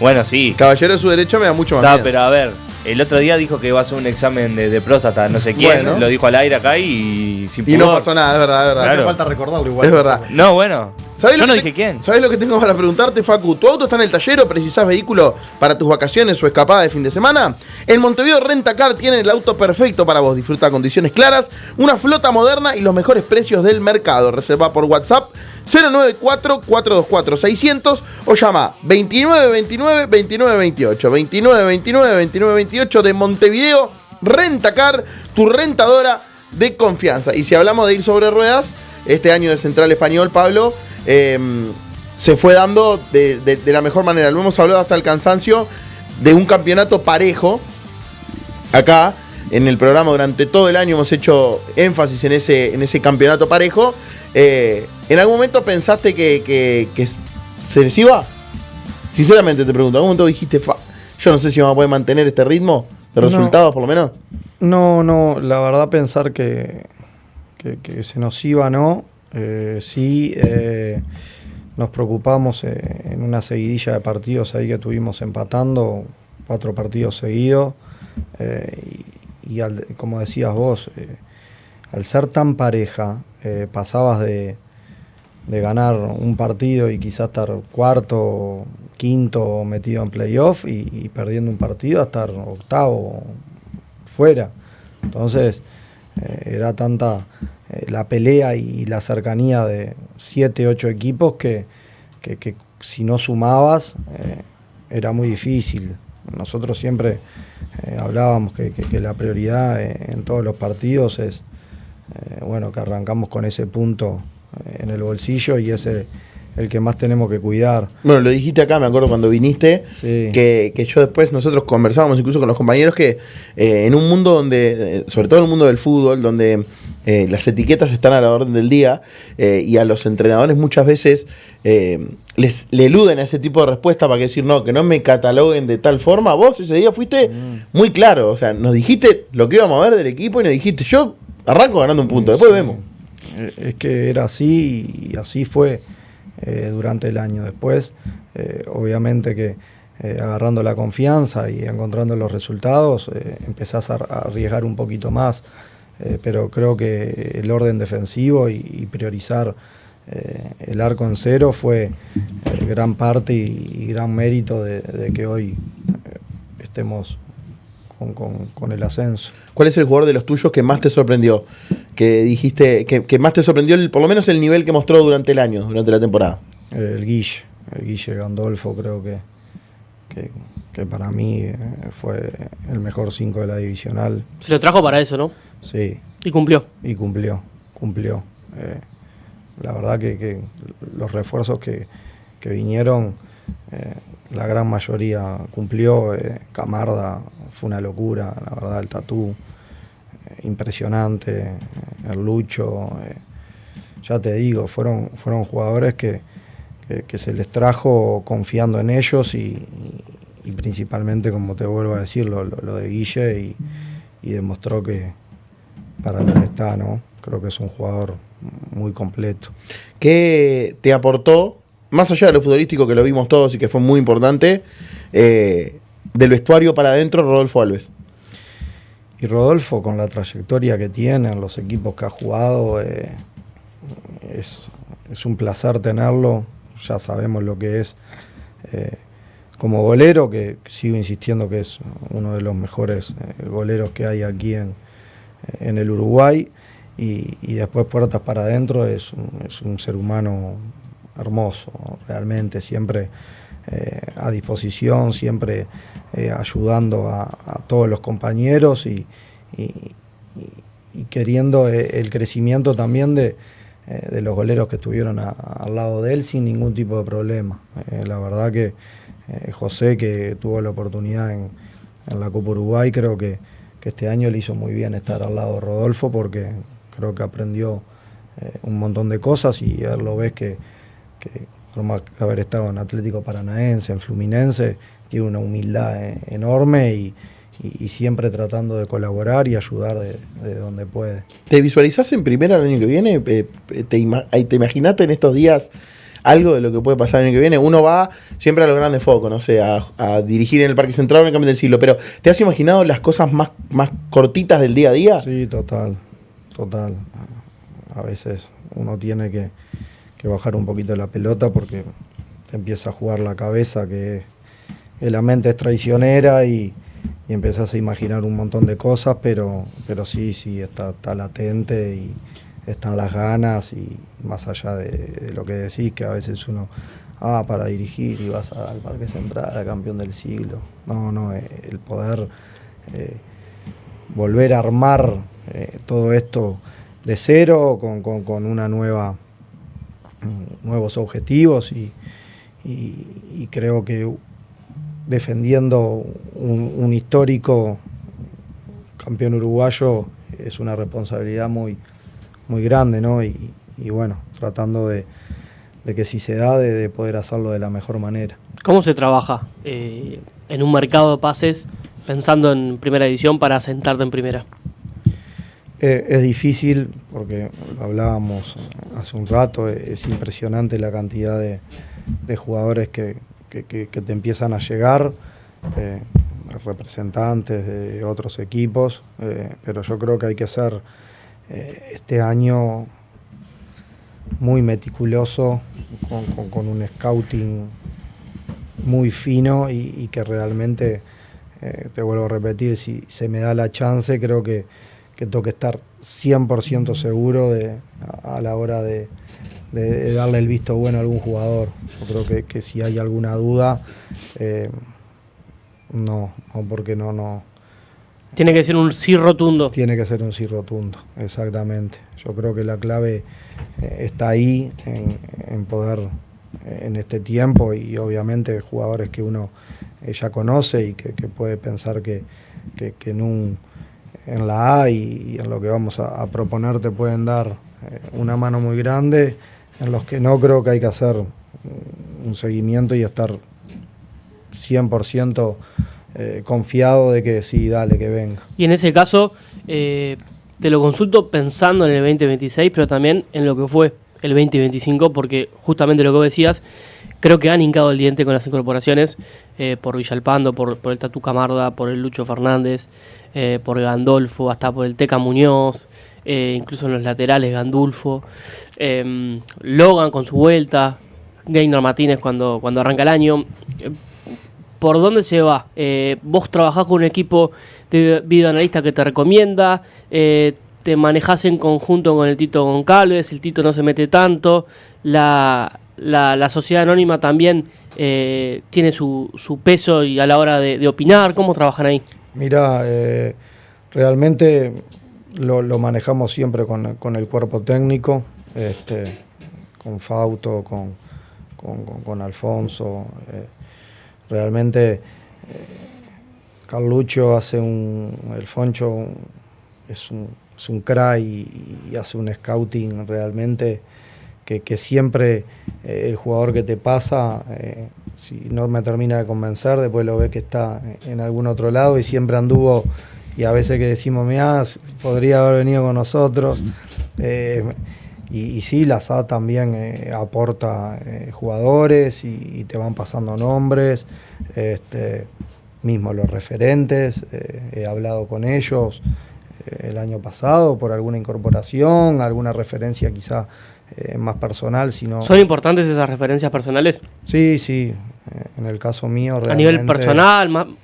Bueno, sí. Caballero de su derecho me da mucho más miedo. Pero a ver, el otro día dijo que iba a hacer un examen de próstata, no sé quién. Bueno. Lo dijo al aire acá y sin pudor. Y no pasó nada, es verdad. Claro. Hace falta recordarlo igual. Es verdad. No, bueno. Yo no dije quién. ¿Sabés lo que tengo para preguntarte, Facu? ¿Tu auto está en el taller o precisás vehículo para tus vacaciones o escapada de fin de semana? En Montevideo Rentacar tienen el auto perfecto para vos. Disfruta condiciones claras, una flota moderna y los mejores precios del mercado. Reserva por WhatsApp 094-424-600 o llama 2929-2928. 2929-2928 de Montevideo Rentacar, tu rentadora de confianza. Y si hablamos de ir sobre ruedas, este año de Central Español, Pablo, se fue dando de la mejor manera. Lo hemos hablado hasta el cansancio de un campeonato parejo. Acá en el programa durante todo el año hemos hecho énfasis en ese campeonato parejo. ¿En algún momento pensaste que se les iba? Sinceramente te pregunto, ¿en algún momento dijiste, yo no sé si vamos a poder mantener este ritmo de resultados por lo menos? No, la verdad pensar que se nos iba, no. Sí, nos preocupamos en una seguidilla de partidos ahí que tuvimos empatando, 4 partidos seguidos. Y como decías vos, al ser tan pareja, pasabas de ganar un partido y quizás estar cuarto, quinto metido en playoff y perdiendo un partido a estar octavo fuera. Entonces era tanta la pelea y la cercanía de 7, 8 equipos que si no sumabas era muy difícil. Nosotros siempre hablábamos que la prioridad en todos los partidos es que arrancamos con ese punto en el bolsillo y ese el que más tenemos que cuidar. Bueno, lo dijiste acá, me acuerdo cuando viniste, sí. que yo después, nosotros conversábamos incluso con los compañeros que en un mundo donde, sobre todo en el mundo del fútbol, donde las etiquetas están a la orden del día y a los entrenadores muchas veces le eluden a ese tipo de respuesta para decir, no, que no me cataloguen de tal forma. Vos ese día fuiste muy claro, o sea, nos dijiste lo que íbamos a ver del equipo y nos dijiste, yo arranco ganando un punto, después vemos. Es que era así y así fue durante el año. Después, obviamente que agarrando la confianza y encontrando los resultados, empezás a arriesgar un poquito más, pero creo que el orden defensivo y priorizar el arco en cero fue gran parte y gran mérito de que hoy estemos con el ascenso. ¿Cuál es el jugador de los tuyos que más te sorprendió? Que dijiste, que más te sorprendió, por lo menos el nivel que mostró durante el año, durante la temporada. El Guille Gandolfo, creo que para mí fue el mejor 5 de la divisional. Se lo trajo para eso, ¿no? Sí. Y cumplió. Cumplió. La verdad que los refuerzos que vinieron, la gran mayoría cumplió. Camarda fue una locura, la verdad, el Tatú, impresionante, el Lucho, ya te digo, fueron jugadores que se les trajo confiando en ellos y principalmente, como te vuelvo a decir, lo de Guille y demostró que para lo que está, ¿no? Creo que es un jugador muy completo. ¿Qué te aportó, más allá de lo futbolístico que lo vimos todos y que fue muy importante, del vestuario para adentro, Rodolfo Alves? Y Rodolfo, con la trayectoria que tiene en los equipos que ha jugado, es un placer tenerlo. Ya sabemos lo que es como golero, que sigo insistiendo que es uno de los mejores goleros que hay aquí en el Uruguay. Y después puertas para adentro es un ser humano hermoso, realmente. Siempre a disposición, siempre ayudando a todos los compañeros y queriendo el crecimiento también de los goleros que estuvieron al lado de él sin ningún tipo de problema. La verdad que José, que tuvo la oportunidad en la Copa Uruguay, creo que este año le hizo muy bien estar al lado de Rodolfo, porque creo que aprendió un montón de cosas, y él lo ves que por más que haber estado en Atlético Paranaense, en Fluminense, tiene una humildad enorme y siempre tratando de colaborar y ayudar de donde puede. ¿Te visualizás en primera el año que viene? ¿Te imaginaste en estos días algo de lo que puede pasar el año que viene? Uno va siempre a los grandes focos, no sé, a dirigir en el Parque Central o en el Campeón del Siglo, pero ¿te has imaginado las cosas más cortitas del día a día? Sí, total. A veces uno tiene que bajar un poquito la pelota porque te empieza a jugar la cabeza, que la mente es traicionera y empezás a imaginar un montón de cosas, pero sí, está latente y están las ganas, y más allá de lo que decís, que a veces uno, para dirigir y vas al Parque Central, al Campeón del Siglo. No, el poder volver a armar todo esto de cero, con una nuevos objetivos y creo que defendiendo un histórico campeón uruguayo es una responsabilidad muy, muy grande, ¿no? Y bueno, tratando de que si se da, de poder hacerlo de la mejor manera. ¿Cómo se trabaja en un mercado de pases pensando en primera división para sentarte en primera? Es difícil, porque lo hablábamos hace un rato, es impresionante la cantidad de jugadores que te empiezan a llegar, representantes de otros equipos, pero yo creo que hay que ser este año muy meticuloso, con un scouting muy fino y que realmente, te vuelvo a repetir, si se me da la chance, creo que tengo que estar 100% seguro a la hora de darle el visto bueno a algún jugador. Yo creo que si hay alguna duda, no, porque no. Tiene que ser un sí rotundo. Tiene que ser un sí rotundo, exactamente. Yo creo que la clave está ahí, en poder, en este tiempo, y obviamente jugadores que uno ya conoce y que puede pensar que en la A y en lo que vamos a proponer te pueden dar una mano muy grande, en los que no creo que hay que hacer un seguimiento y estar 100% confiado de que sí, dale, que venga. Y en ese caso, te lo consulto pensando en el 2026, pero también en lo que fue el 2025, porque justamente lo que vos decías, creo que han hincado el diente con las incorporaciones, por Villalpando, por el Tatu Camarda, por el Lucho Fernández, por Gandolfo, hasta por el Teca Muñoz, incluso en los laterales Gandulfo, Logan con su vuelta, Gaynor Martínez cuando arranca el año. ¿Por dónde se va? ¿Vos trabajás con un equipo de videoanalista que te recomienda? ¿Te manejás en conjunto con el Tito Goncalves? ¿El Tito no se mete tanto? ¿La sociedad anónima también tiene su peso y a la hora de opinar? ¿Cómo trabajan ahí? Mira, realmente lo manejamos siempre con el cuerpo técnico, con Fausto, con Alfonso. Realmente Carlucho el Foncho es un crack y hace un scouting realmente que siempre el jugador que te pasa, si no me termina de convencer, después lo ves que está en algún otro lado y siempre anduvo, y a veces que decimos, mirá, podría haber venido con nosotros. Y sí, la SA también aporta jugadores y te van pasando nombres, mismo los referentes, he hablado con ellos el año pasado por alguna incorporación, alguna referencia quizá más personal. ¿Son importantes esas referencias personales? Sí, en el caso mío realmente. A nivel personal,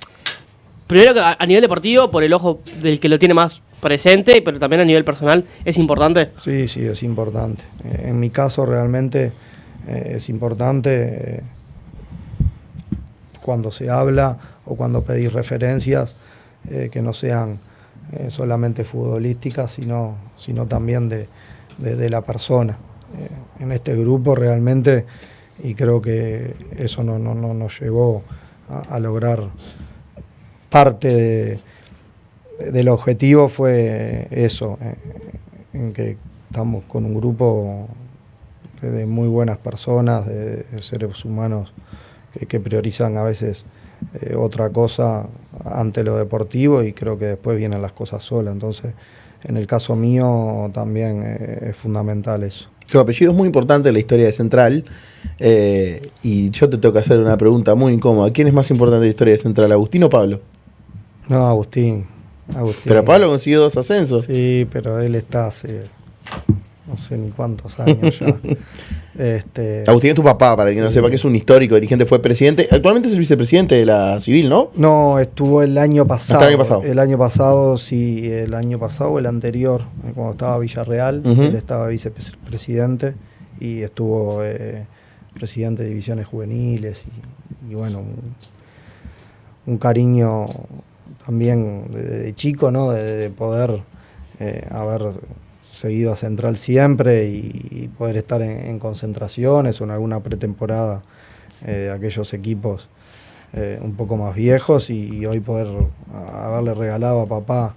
primero que a nivel deportivo, por el ojo del que lo tiene más presente, pero también a nivel personal, ¿es importante? Sí, es importante. En mi caso realmente es importante. cuando se habla o cuando pedís referencias, que no sean solamente futbolísticas, sino también de la persona. En este grupo realmente, y creo que eso no nos llevó a lograr parte del objetivo, fue eso, en que estamos con un grupo de muy buenas personas, de seres humanos que priorizan a veces otra cosa ante lo deportivo, y creo que después vienen las cosas solas. Entonces, en el caso mío también es fundamental eso. Tu apellido es muy importante en la historia de Central, y yo te tengo que hacer una pregunta muy incómoda. ¿Quién es más importante en la historia de Central, Agustín o Pablo? No, Agustín. Pero Pablo consiguió 2 ascensos. Sí, pero él está hace no sé ni cuántos años ya. Agustín es tu papá, para quien no sepa, que es un histórico dirigente, fue presidente. Actualmente es el vicepresidente de la Civil, ¿no? No, estuvo el año pasado. Hasta el año pasado. El año pasado, sí, el año pasado o el anterior, cuando estaba Villarreal, él estaba vicepresidente y estuvo presidente de divisiones juveniles y bueno, un cariño también de chico, ¿no? De poder haber seguido a Central siempre y poder estar en concentraciones o en alguna pretemporada de aquellos equipos un poco más viejos, y hoy poder haberle regalado a papá,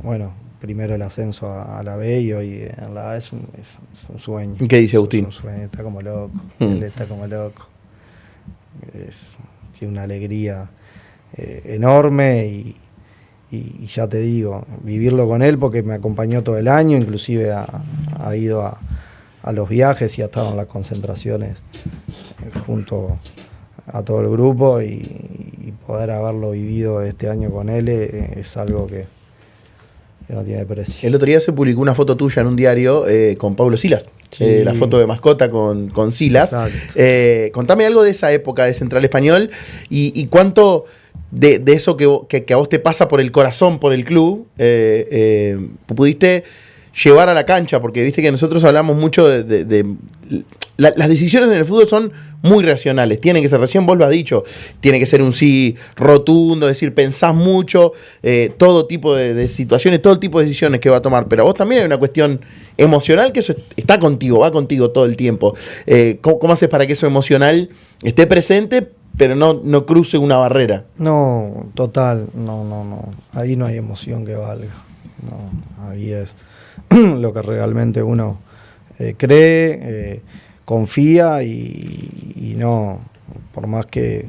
bueno, primero el ascenso a la B y hoy en la A es un sueño. ¿Y qué dice Agustín? Es un sueño, está como loco, él está como loco. Tiene una alegría enorme y ya te digo, vivirlo con él, porque me acompañó todo el año, inclusive ha ido a los viajes y ha estado en las concentraciones junto a todo el grupo, y poder haberlo vivido este año con él es algo que no tiene precio. El otro día se publicó una foto tuya en un diario con Pablo Silas, Sí. la foto de mascota con Silas. Exacto. Contame algo de esa época de Central Español y cuánto de eso que a vos te pasa por el corazón, por el club, pudiste llevar a la cancha, porque viste que nosotros hablamos mucho las decisiones en el fútbol son muy racionales, tienen que ser, recién vos lo has dicho, tiene que ser un sí rotundo, es decir, pensás mucho, todo tipo de situaciones, todo tipo de decisiones que va a tomar, pero a vos también hay una cuestión emocional que eso está contigo, va contigo todo el tiempo. ¿Cómo haces para que eso emocional esté presente, pero no cruce una barrera? No, total, no. Ahí no hay emoción que valga. No, ahí es lo que realmente uno cree, confía y no, por más que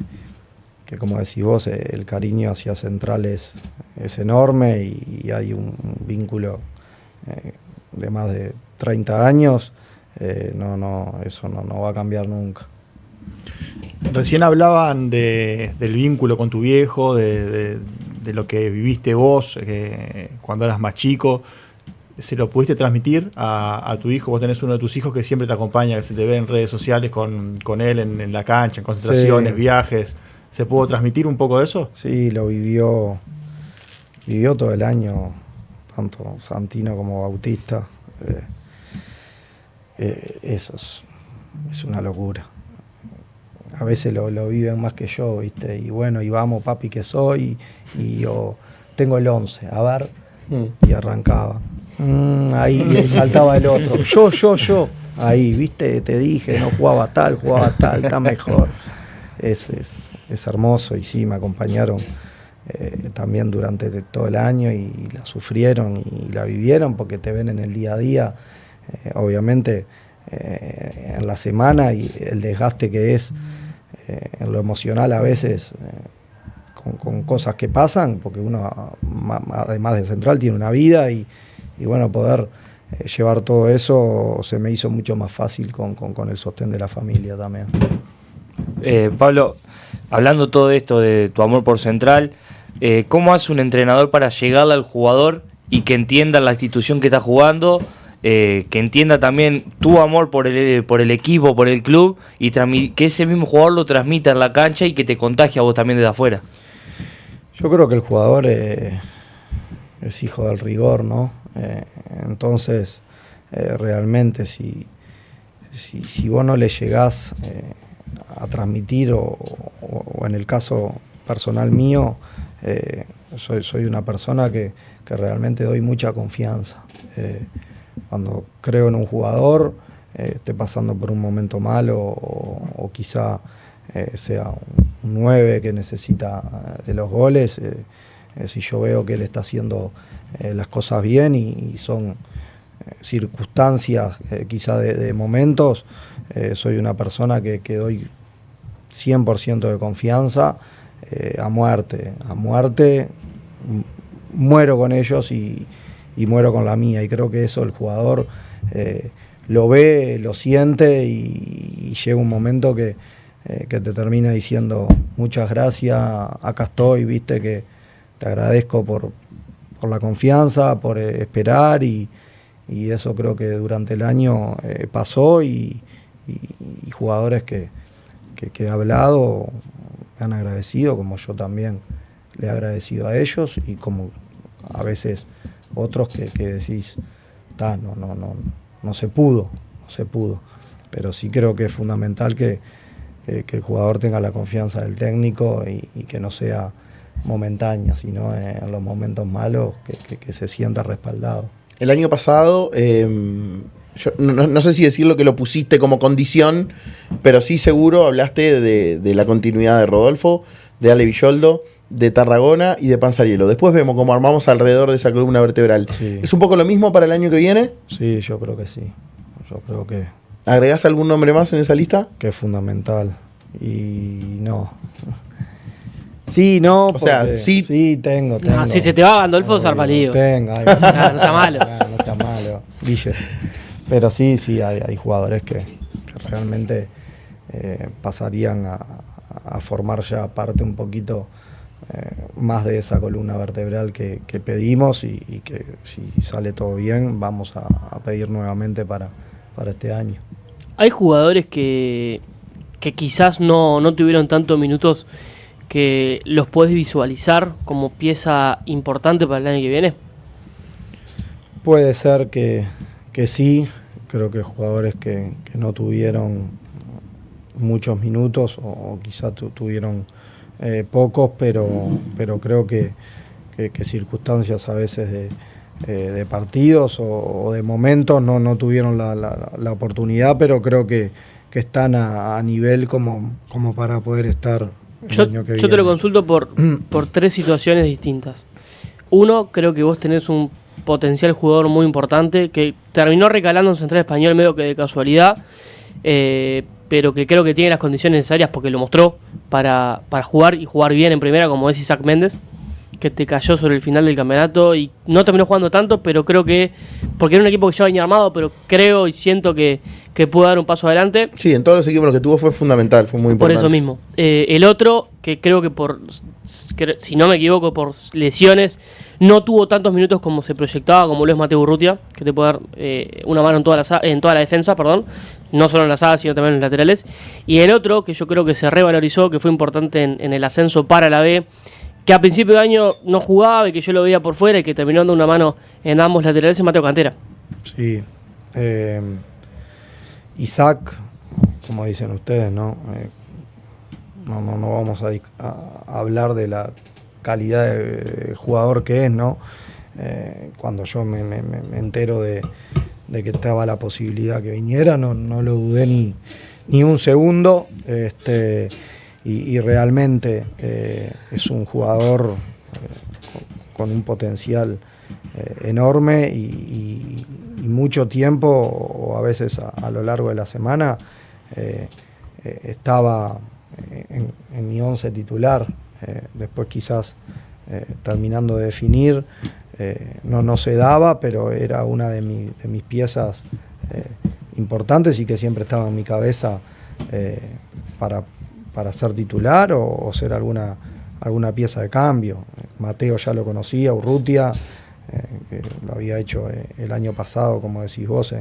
como decís vos, el cariño hacia Central es enorme y hay un vínculo de más de 30 años, eso no va a cambiar nunca. Recién hablaban del vínculo con tu viejo, de lo que viviste vos cuando eras más chico. ¿Se lo pudiste transmitir a tu hijo? Vos tenés uno de tus hijos que siempre te acompaña, que se te ve en redes sociales con él en la cancha, en concentraciones, sí, viajes. ¿Se pudo transmitir un poco de eso? Sí, lo vivió todo el año, tanto Santino como Bautista. Eso es una locura. A veces lo viven más que yo, ¿viste? Y bueno, y vamos, papi, que soy, y yo tengo el 11, a ver, y arrancaba. Ahí saltaba el otro, yo, ahí, ¿viste? Te dije, no jugaba tal, está mejor. Es hermoso, y sí, me acompañaron también durante todo el año, y la sufrieron y la vivieron, porque te ven en el día a día, obviamente, en la semana, y el desgaste que es en lo emocional a veces, con cosas que pasan, porque uno, además de Central, tiene una vida, y bueno, poder llevar todo eso se me hizo mucho más fácil con el sostén de la familia también. Pablo, hablando todo esto de tu amor por Central, ¿cómo hace un entrenador para llegarle al jugador y que entienda la institución que está jugando, que entienda también tu amor por el equipo, por el club, y que ese mismo jugador lo transmita en la cancha y que te contagie a vos también desde afuera? Yo creo que el jugador es hijo del rigor, ¿no? Entonces, realmente si vos no le llegás a transmitir o o en el caso personal mío, soy una persona que realmente doy mucha confianza. Cuando creo en un jugador, esté pasando por un momento malo o quizá sea un 9 que necesita de los goles, si yo veo que él está haciendo las cosas bien y son circunstancias quizá de momentos, soy una persona que doy 100% de confianza a muerte, muero con ellos y muero con la mía, y creo que eso el jugador lo ve, lo siente y llega un momento que te termina diciendo muchas gracias, acá estoy, viste que te agradezco por la confianza, por esperar y eso creo que durante el año pasó y jugadores que he hablado me han agradecido, como yo también le he agradecido a ellos, y como a veces otros que decís, no se pudo, pero sí creo que es fundamental que el jugador tenga la confianza del técnico y que no sea momentánea, sino en los momentos malos que se sienta respaldado. El año pasado, yo no sé si decirlo que lo pusiste como condición, pero sí seguro hablaste de la continuidad de Rodolfo, de Ale Villoldo, de Tarragona y de Panzariello. Después vemos cómo armamos alrededor de esa columna vertebral. Sí. ¿Es un poco lo mismo para el año que viene? Sí, yo creo que sí. Yo creo que ¿Agregás algún nombre más en esa lista? es fundamental. Y no. Sí, no, o sea, sí tengo. Si se te va Gandolfo, zarpalío. Tengo. No sea malo. No sea malo, Guille. Pero sí, hay jugadores que realmente pasarían a formar ya parte un poquito más de esa columna vertebral que pedimos y que si sale todo bien vamos a pedir nuevamente para este año. Hay jugadores que quizás no tuvieron tantos minutos, que los podés visualizar como pieza importante para el año que viene. Puede ser que sí. Creo que jugadores que no tuvieron muchos minutos o quizás tuvieron pocos, pero creo que circunstancias a veces de partidos o de momentos no tuvieron la oportunidad, pero creo que están a nivel como para poder estar el año que viene. Yo te lo consulto por tres situaciones distintas. Uno, creo que vos tenés un potencial jugador muy importante que terminó recalando en Central Español medio que de casualidad, pero que creo que tiene las condiciones necesarias porque lo mostró para jugar y jugar bien en primera, como es Isaac Méndez, que te cayó sobre el final del campeonato y no terminó jugando tanto, pero creo que, porque era un equipo que ya venía armado, pero creo y siento que pudo dar un paso adelante. Sí, en todos los equipos que tuvo fue fundamental, fue muy importante. Por eso mismo. El otro, que creo que si no me equivoco, por lesiones, no tuvo tantos minutos como se proyectaba, como lo es Mateo Urrutia, que te puede dar una mano en toda la defensa, no solo en la saga, sino también en los laterales. Y el otro, que yo creo que se revalorizó, que fue importante en el ascenso para la B, que a principio de año no jugaba y que yo lo veía por fuera y que terminó dando una mano en ambos laterales, es Mateo Cantera. Sí. Isaac, como dicen ustedes, no vamos a hablar de la calidad de jugador que es, ¿no? Cuando yo me entero de que estaba la posibilidad que viniera, no lo dudé ni un segundo, y realmente es un jugador con un potencial enorme y mucho tiempo, o a veces a lo largo de la semana, estaba en mi 11 titular. Después quizás terminando de definir no se daba, pero era una de mis piezas importantes y que siempre estaba en mi cabeza para ser titular o ser alguna pieza de cambio. Mateo ya lo conocía, Urrutia, que lo había hecho el año pasado, como decís vos,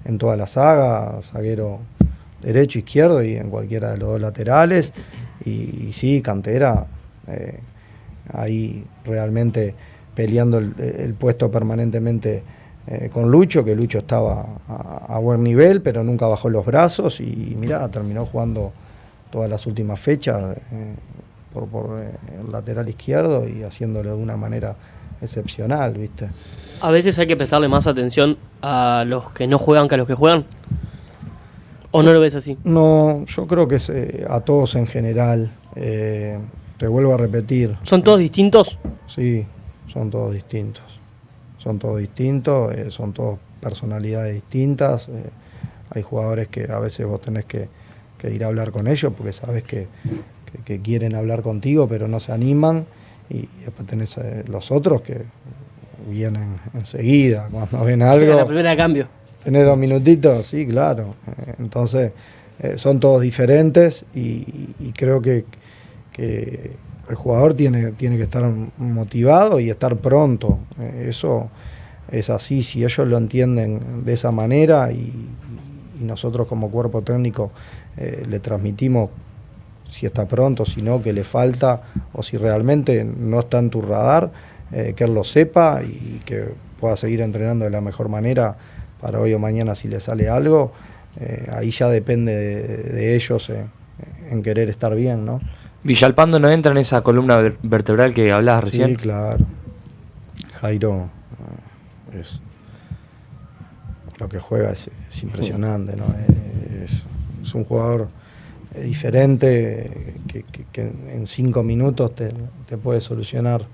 en toda la saga, zaguero derecho, izquierdo y en cualquiera de los dos laterales. Y sí, Cantera, ahí realmente peleando el puesto permanentemente con Lucho, que Lucho estaba a buen nivel, pero nunca bajó los brazos y mirá, terminó jugando todas las últimas fechas por el lateral izquierdo y haciéndolo de una manera excepcional, ¿viste? A veces hay que prestarle más atención a los que no juegan que a los que juegan. ¿O no lo ves así? No, yo creo que es a todos en general. Te vuelvo a repetir. ¿Son todos distintos? Sí, son todos distintos. Son todos distintos, son todos personalidades distintas. Hay jugadores que a veces vos tenés que ir a hablar con ellos porque sabés que quieren hablar contigo pero no se animan. Y después tenés los otros que vienen enseguida, cuando ven algo. Sí, la primera cambio. ¿Tenés 2 minutitos? Sí, claro. Entonces, son todos diferentes y creo que el jugador tiene que estar motivado y estar pronto. Eso es así, si ellos lo entienden de esa manera y nosotros como cuerpo técnico le transmitimos si está pronto, si no, que le falta o si realmente no está en tu radar, que él lo sepa y que pueda seguir entrenando de la mejor manera para hoy o mañana si le sale algo, ahí ya depende de ellos en querer estar bien, ¿no? Villalpando no entra en esa columna vertebral que hablabas recién. Sí, claro. Jairo es lo que juega es impresionante, ¿no? Es un jugador diferente que en 5 minutos te puede solucionar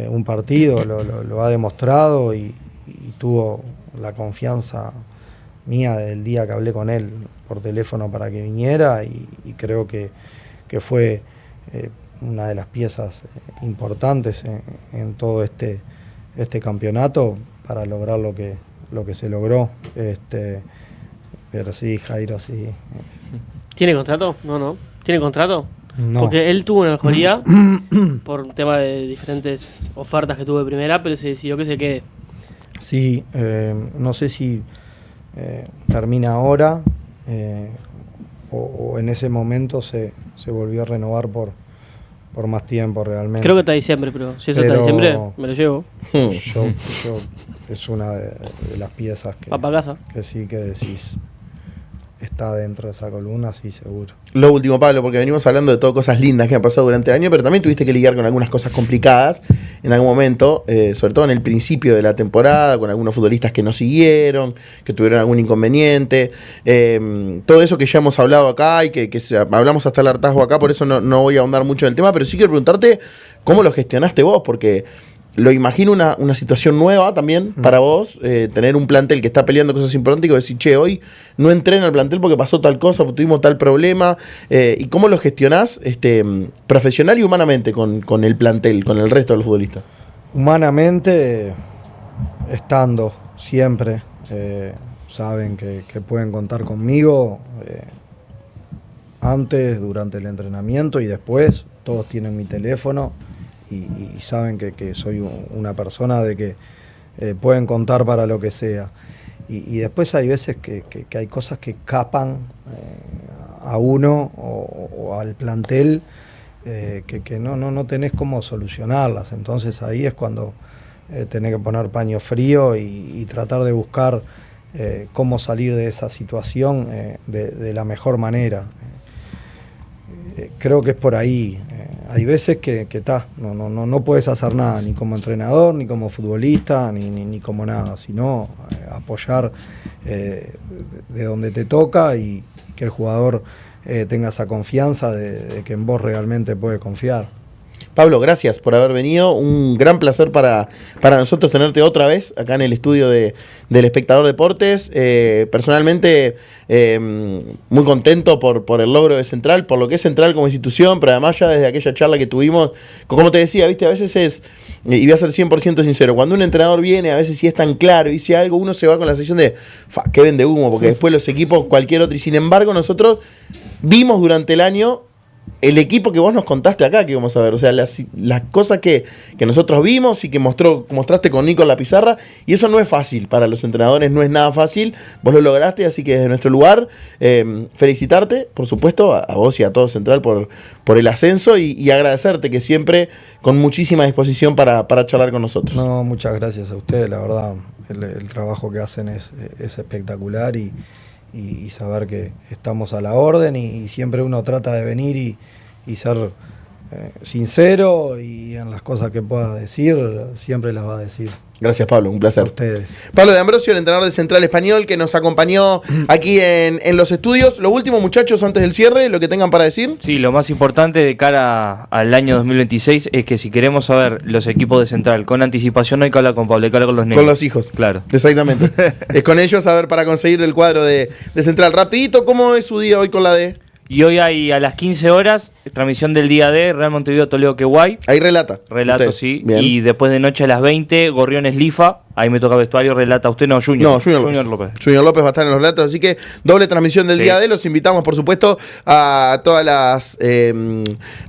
un partido, lo ha demostrado y tuvo la confianza mía del día que hablé con él por teléfono para que viniera y creo que fue una de las piezas importantes en todo este campeonato para lograr lo que se logró. Pero sí, Jairo, sí. ¿Tiene contrato? No. ¿Tiene contrato? No. Porque él tuvo una mejoría por un tema de diferentes ofertas que tuvo de primera, pero se decidió que se quede. Sí, no sé si termina ahora o en ese momento se volvió a renovar por más tiempo realmente. Creo que está diciembre, pero si eso está diciembre, me lo llevo. Yo es una de las piezas ¿Va para casa? que sí que decís está dentro de esa columna, sí, seguro. Lo último, Pablo, porque venimos hablando de todo cosas lindas que han pasado durante el año, pero también tuviste que lidiar con algunas cosas complicadas en algún momento, sobre todo en el principio de la temporada, con algunos futbolistas que no siguieron, que tuvieron algún inconveniente. Todo eso que ya hemos hablado acá y que hablamos hasta el hartazgo acá, por eso no voy a ahondar mucho en el tema, pero sí quiero preguntarte cómo lo gestionaste vos, porque lo imagino una situación nueva también para vos, tener un plantel que está peleando cosas importantes y que decís, che, hoy no entré en el plantel porque pasó tal cosa, porque tuvimos tal problema, y cómo lo gestionás profesional y humanamente con el plantel, con el resto de los futbolistas. Humanamente, estando siempre, saben que pueden contar conmigo antes, durante el entrenamiento y después, todos tienen mi teléfono. Y saben que soy una persona de que pueden contar para lo que sea. Y después hay veces que hay cosas que escapan a uno o al plantel que no tenés cómo solucionarlas. Entonces ahí es cuando tenés que poner paño frío y tratar de buscar cómo salir de esa situación de la mejor manera. Creo que es por ahí. Hay veces que no puedes hacer nada, ni como entrenador, ni como futbolista, ni como nada, sino apoyar de donde te toca y que el jugador tenga esa confianza de que en vos realmente puede confiar. Pablo, gracias por haber venido. Un gran placer para nosotros tenerte otra vez acá en el estudio del Espectador Deportes. Personalmente, muy contento por el logro de Central, por lo que es Central como institución, pero además ya desde aquella charla que tuvimos, como te decía, viste, a veces es, y voy a ser 100% sincero, cuando un entrenador viene, a veces si es tan claro y dice algo, uno se va con la sensación de, que vende humo, porque después los equipos, cualquier otro, y sin embargo nosotros vimos durante el año el equipo que vos nos contaste acá, que vamos a ver, o sea, las cosas que nosotros vimos y que mostraste con Nico en la pizarra, y eso no es fácil para los entrenadores, no es nada fácil, vos lo lograste, así que desde nuestro lugar, felicitarte, por supuesto, a vos y a todo Central por el ascenso y agradecerte que siempre con muchísima disposición para charlar con nosotros. No, muchas gracias a ustedes, la verdad, el trabajo que hacen es espectacular y y saber que estamos a la orden y siempre uno trata de venir y ser sincero, y en las cosas que pueda decir, siempre las va a decir. Gracias, Pablo, un placer. A ustedes. Pablo de Ambrosio, el entrenador de Central Español, que nos acompañó aquí en los estudios. Lo último, muchachos, antes del cierre, lo que tengan para decir. Sí, lo más importante de cara al año 2026 es que si queremos saber los equipos de Central con anticipación, no hay que hablar con Pablo, hay que hablar con los nenes. Con los hijos. Claro. Exactamente. Es con ellos, a ver, para conseguir el cuadro de Central. Rapidito, ¿cómo es su día hoy con la D? Y hoy hay a las 15 horas, transmisión del día D, Real Montevideo, Toledo, Queguay. Ahí relata. Relato, usted. sí. Bien. Y después de noche a las 20, Gorriones Lifa. Ahí me toca vestuario, relata usted, no, Junior. No, Junior López. Junior López va a estar en los relatos, así que doble transmisión del día D. Los invitamos, por supuesto, a todas las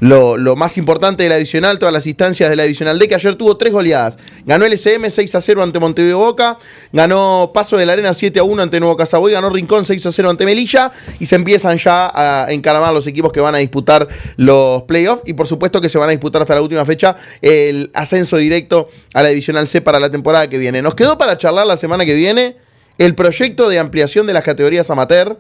lo más importante de la adicional, todas las instancias de la adicional D, que ayer tuvo 3 goleadas. Ganó el SM 6-0 ante Montevideo Boca, ganó Paso de la Arena 7-1 ante Nuevo Casaboy, ganó Rincón 6-0 ante Melilla, y se empiezan ya a encaramar los equipos que van a disputar los playoffs, y por supuesto que se van a disputar hasta la última fecha el ascenso directo a la adicional C para la temporada que viene. Nos quedó para charlar la semana que viene el proyecto de ampliación de las categorías amateur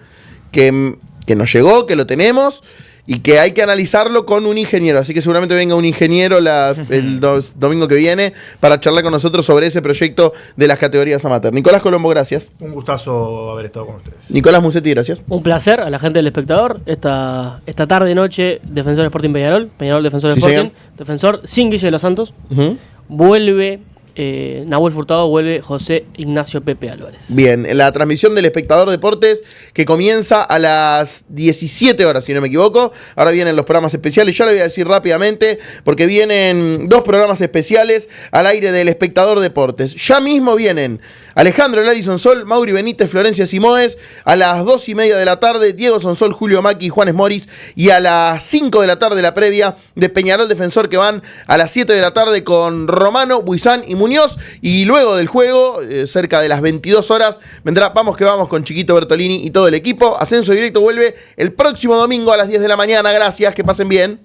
que nos llegó, que lo tenemos y que hay que analizarlo con un ingeniero. Así que seguramente venga un ingeniero el domingo que viene para charlar con nosotros sobre ese proyecto de las categorías amateur. Nicolás Colombo, gracias. Un gustazo haber estado con ustedes. Nicolás Musetti, gracias. Un placer a la gente del Espectador. Esta noche, Defensor Sporting Peñarol, Defensor Sí, Sporting, señor. Defensor sin Guille de los Santos. Uh-huh. Vuelve Nahuel Furtado, vuelve José Ignacio Pepe Álvarez. Bien, la transmisión del Espectador Deportes que comienza a las 17 horas, si no me equivoco. Ahora vienen los programas especiales, ya lo voy a decir rápidamente, porque vienen 2 programas especiales al aire del Espectador Deportes. Ya mismo vienen Alejandro Lari Sonsol, Mauri Benítez, Florencia Simoes, a las 2:30 de la tarde, Diego Sonsol, Julio Maki y Juanes Moris, y a las 5 de la tarde la previa de Peñarol Defensor, que van a las 7 de la tarde con Romano, Buizán y Muñoz, y luego del juego, cerca de las 22 horas, vendrá Vamos que Vamos con Chiquito Bertolini y todo el equipo. Ascenso Directo vuelve el próximo domingo a las 10 de la mañana. Gracias, que pasen bien.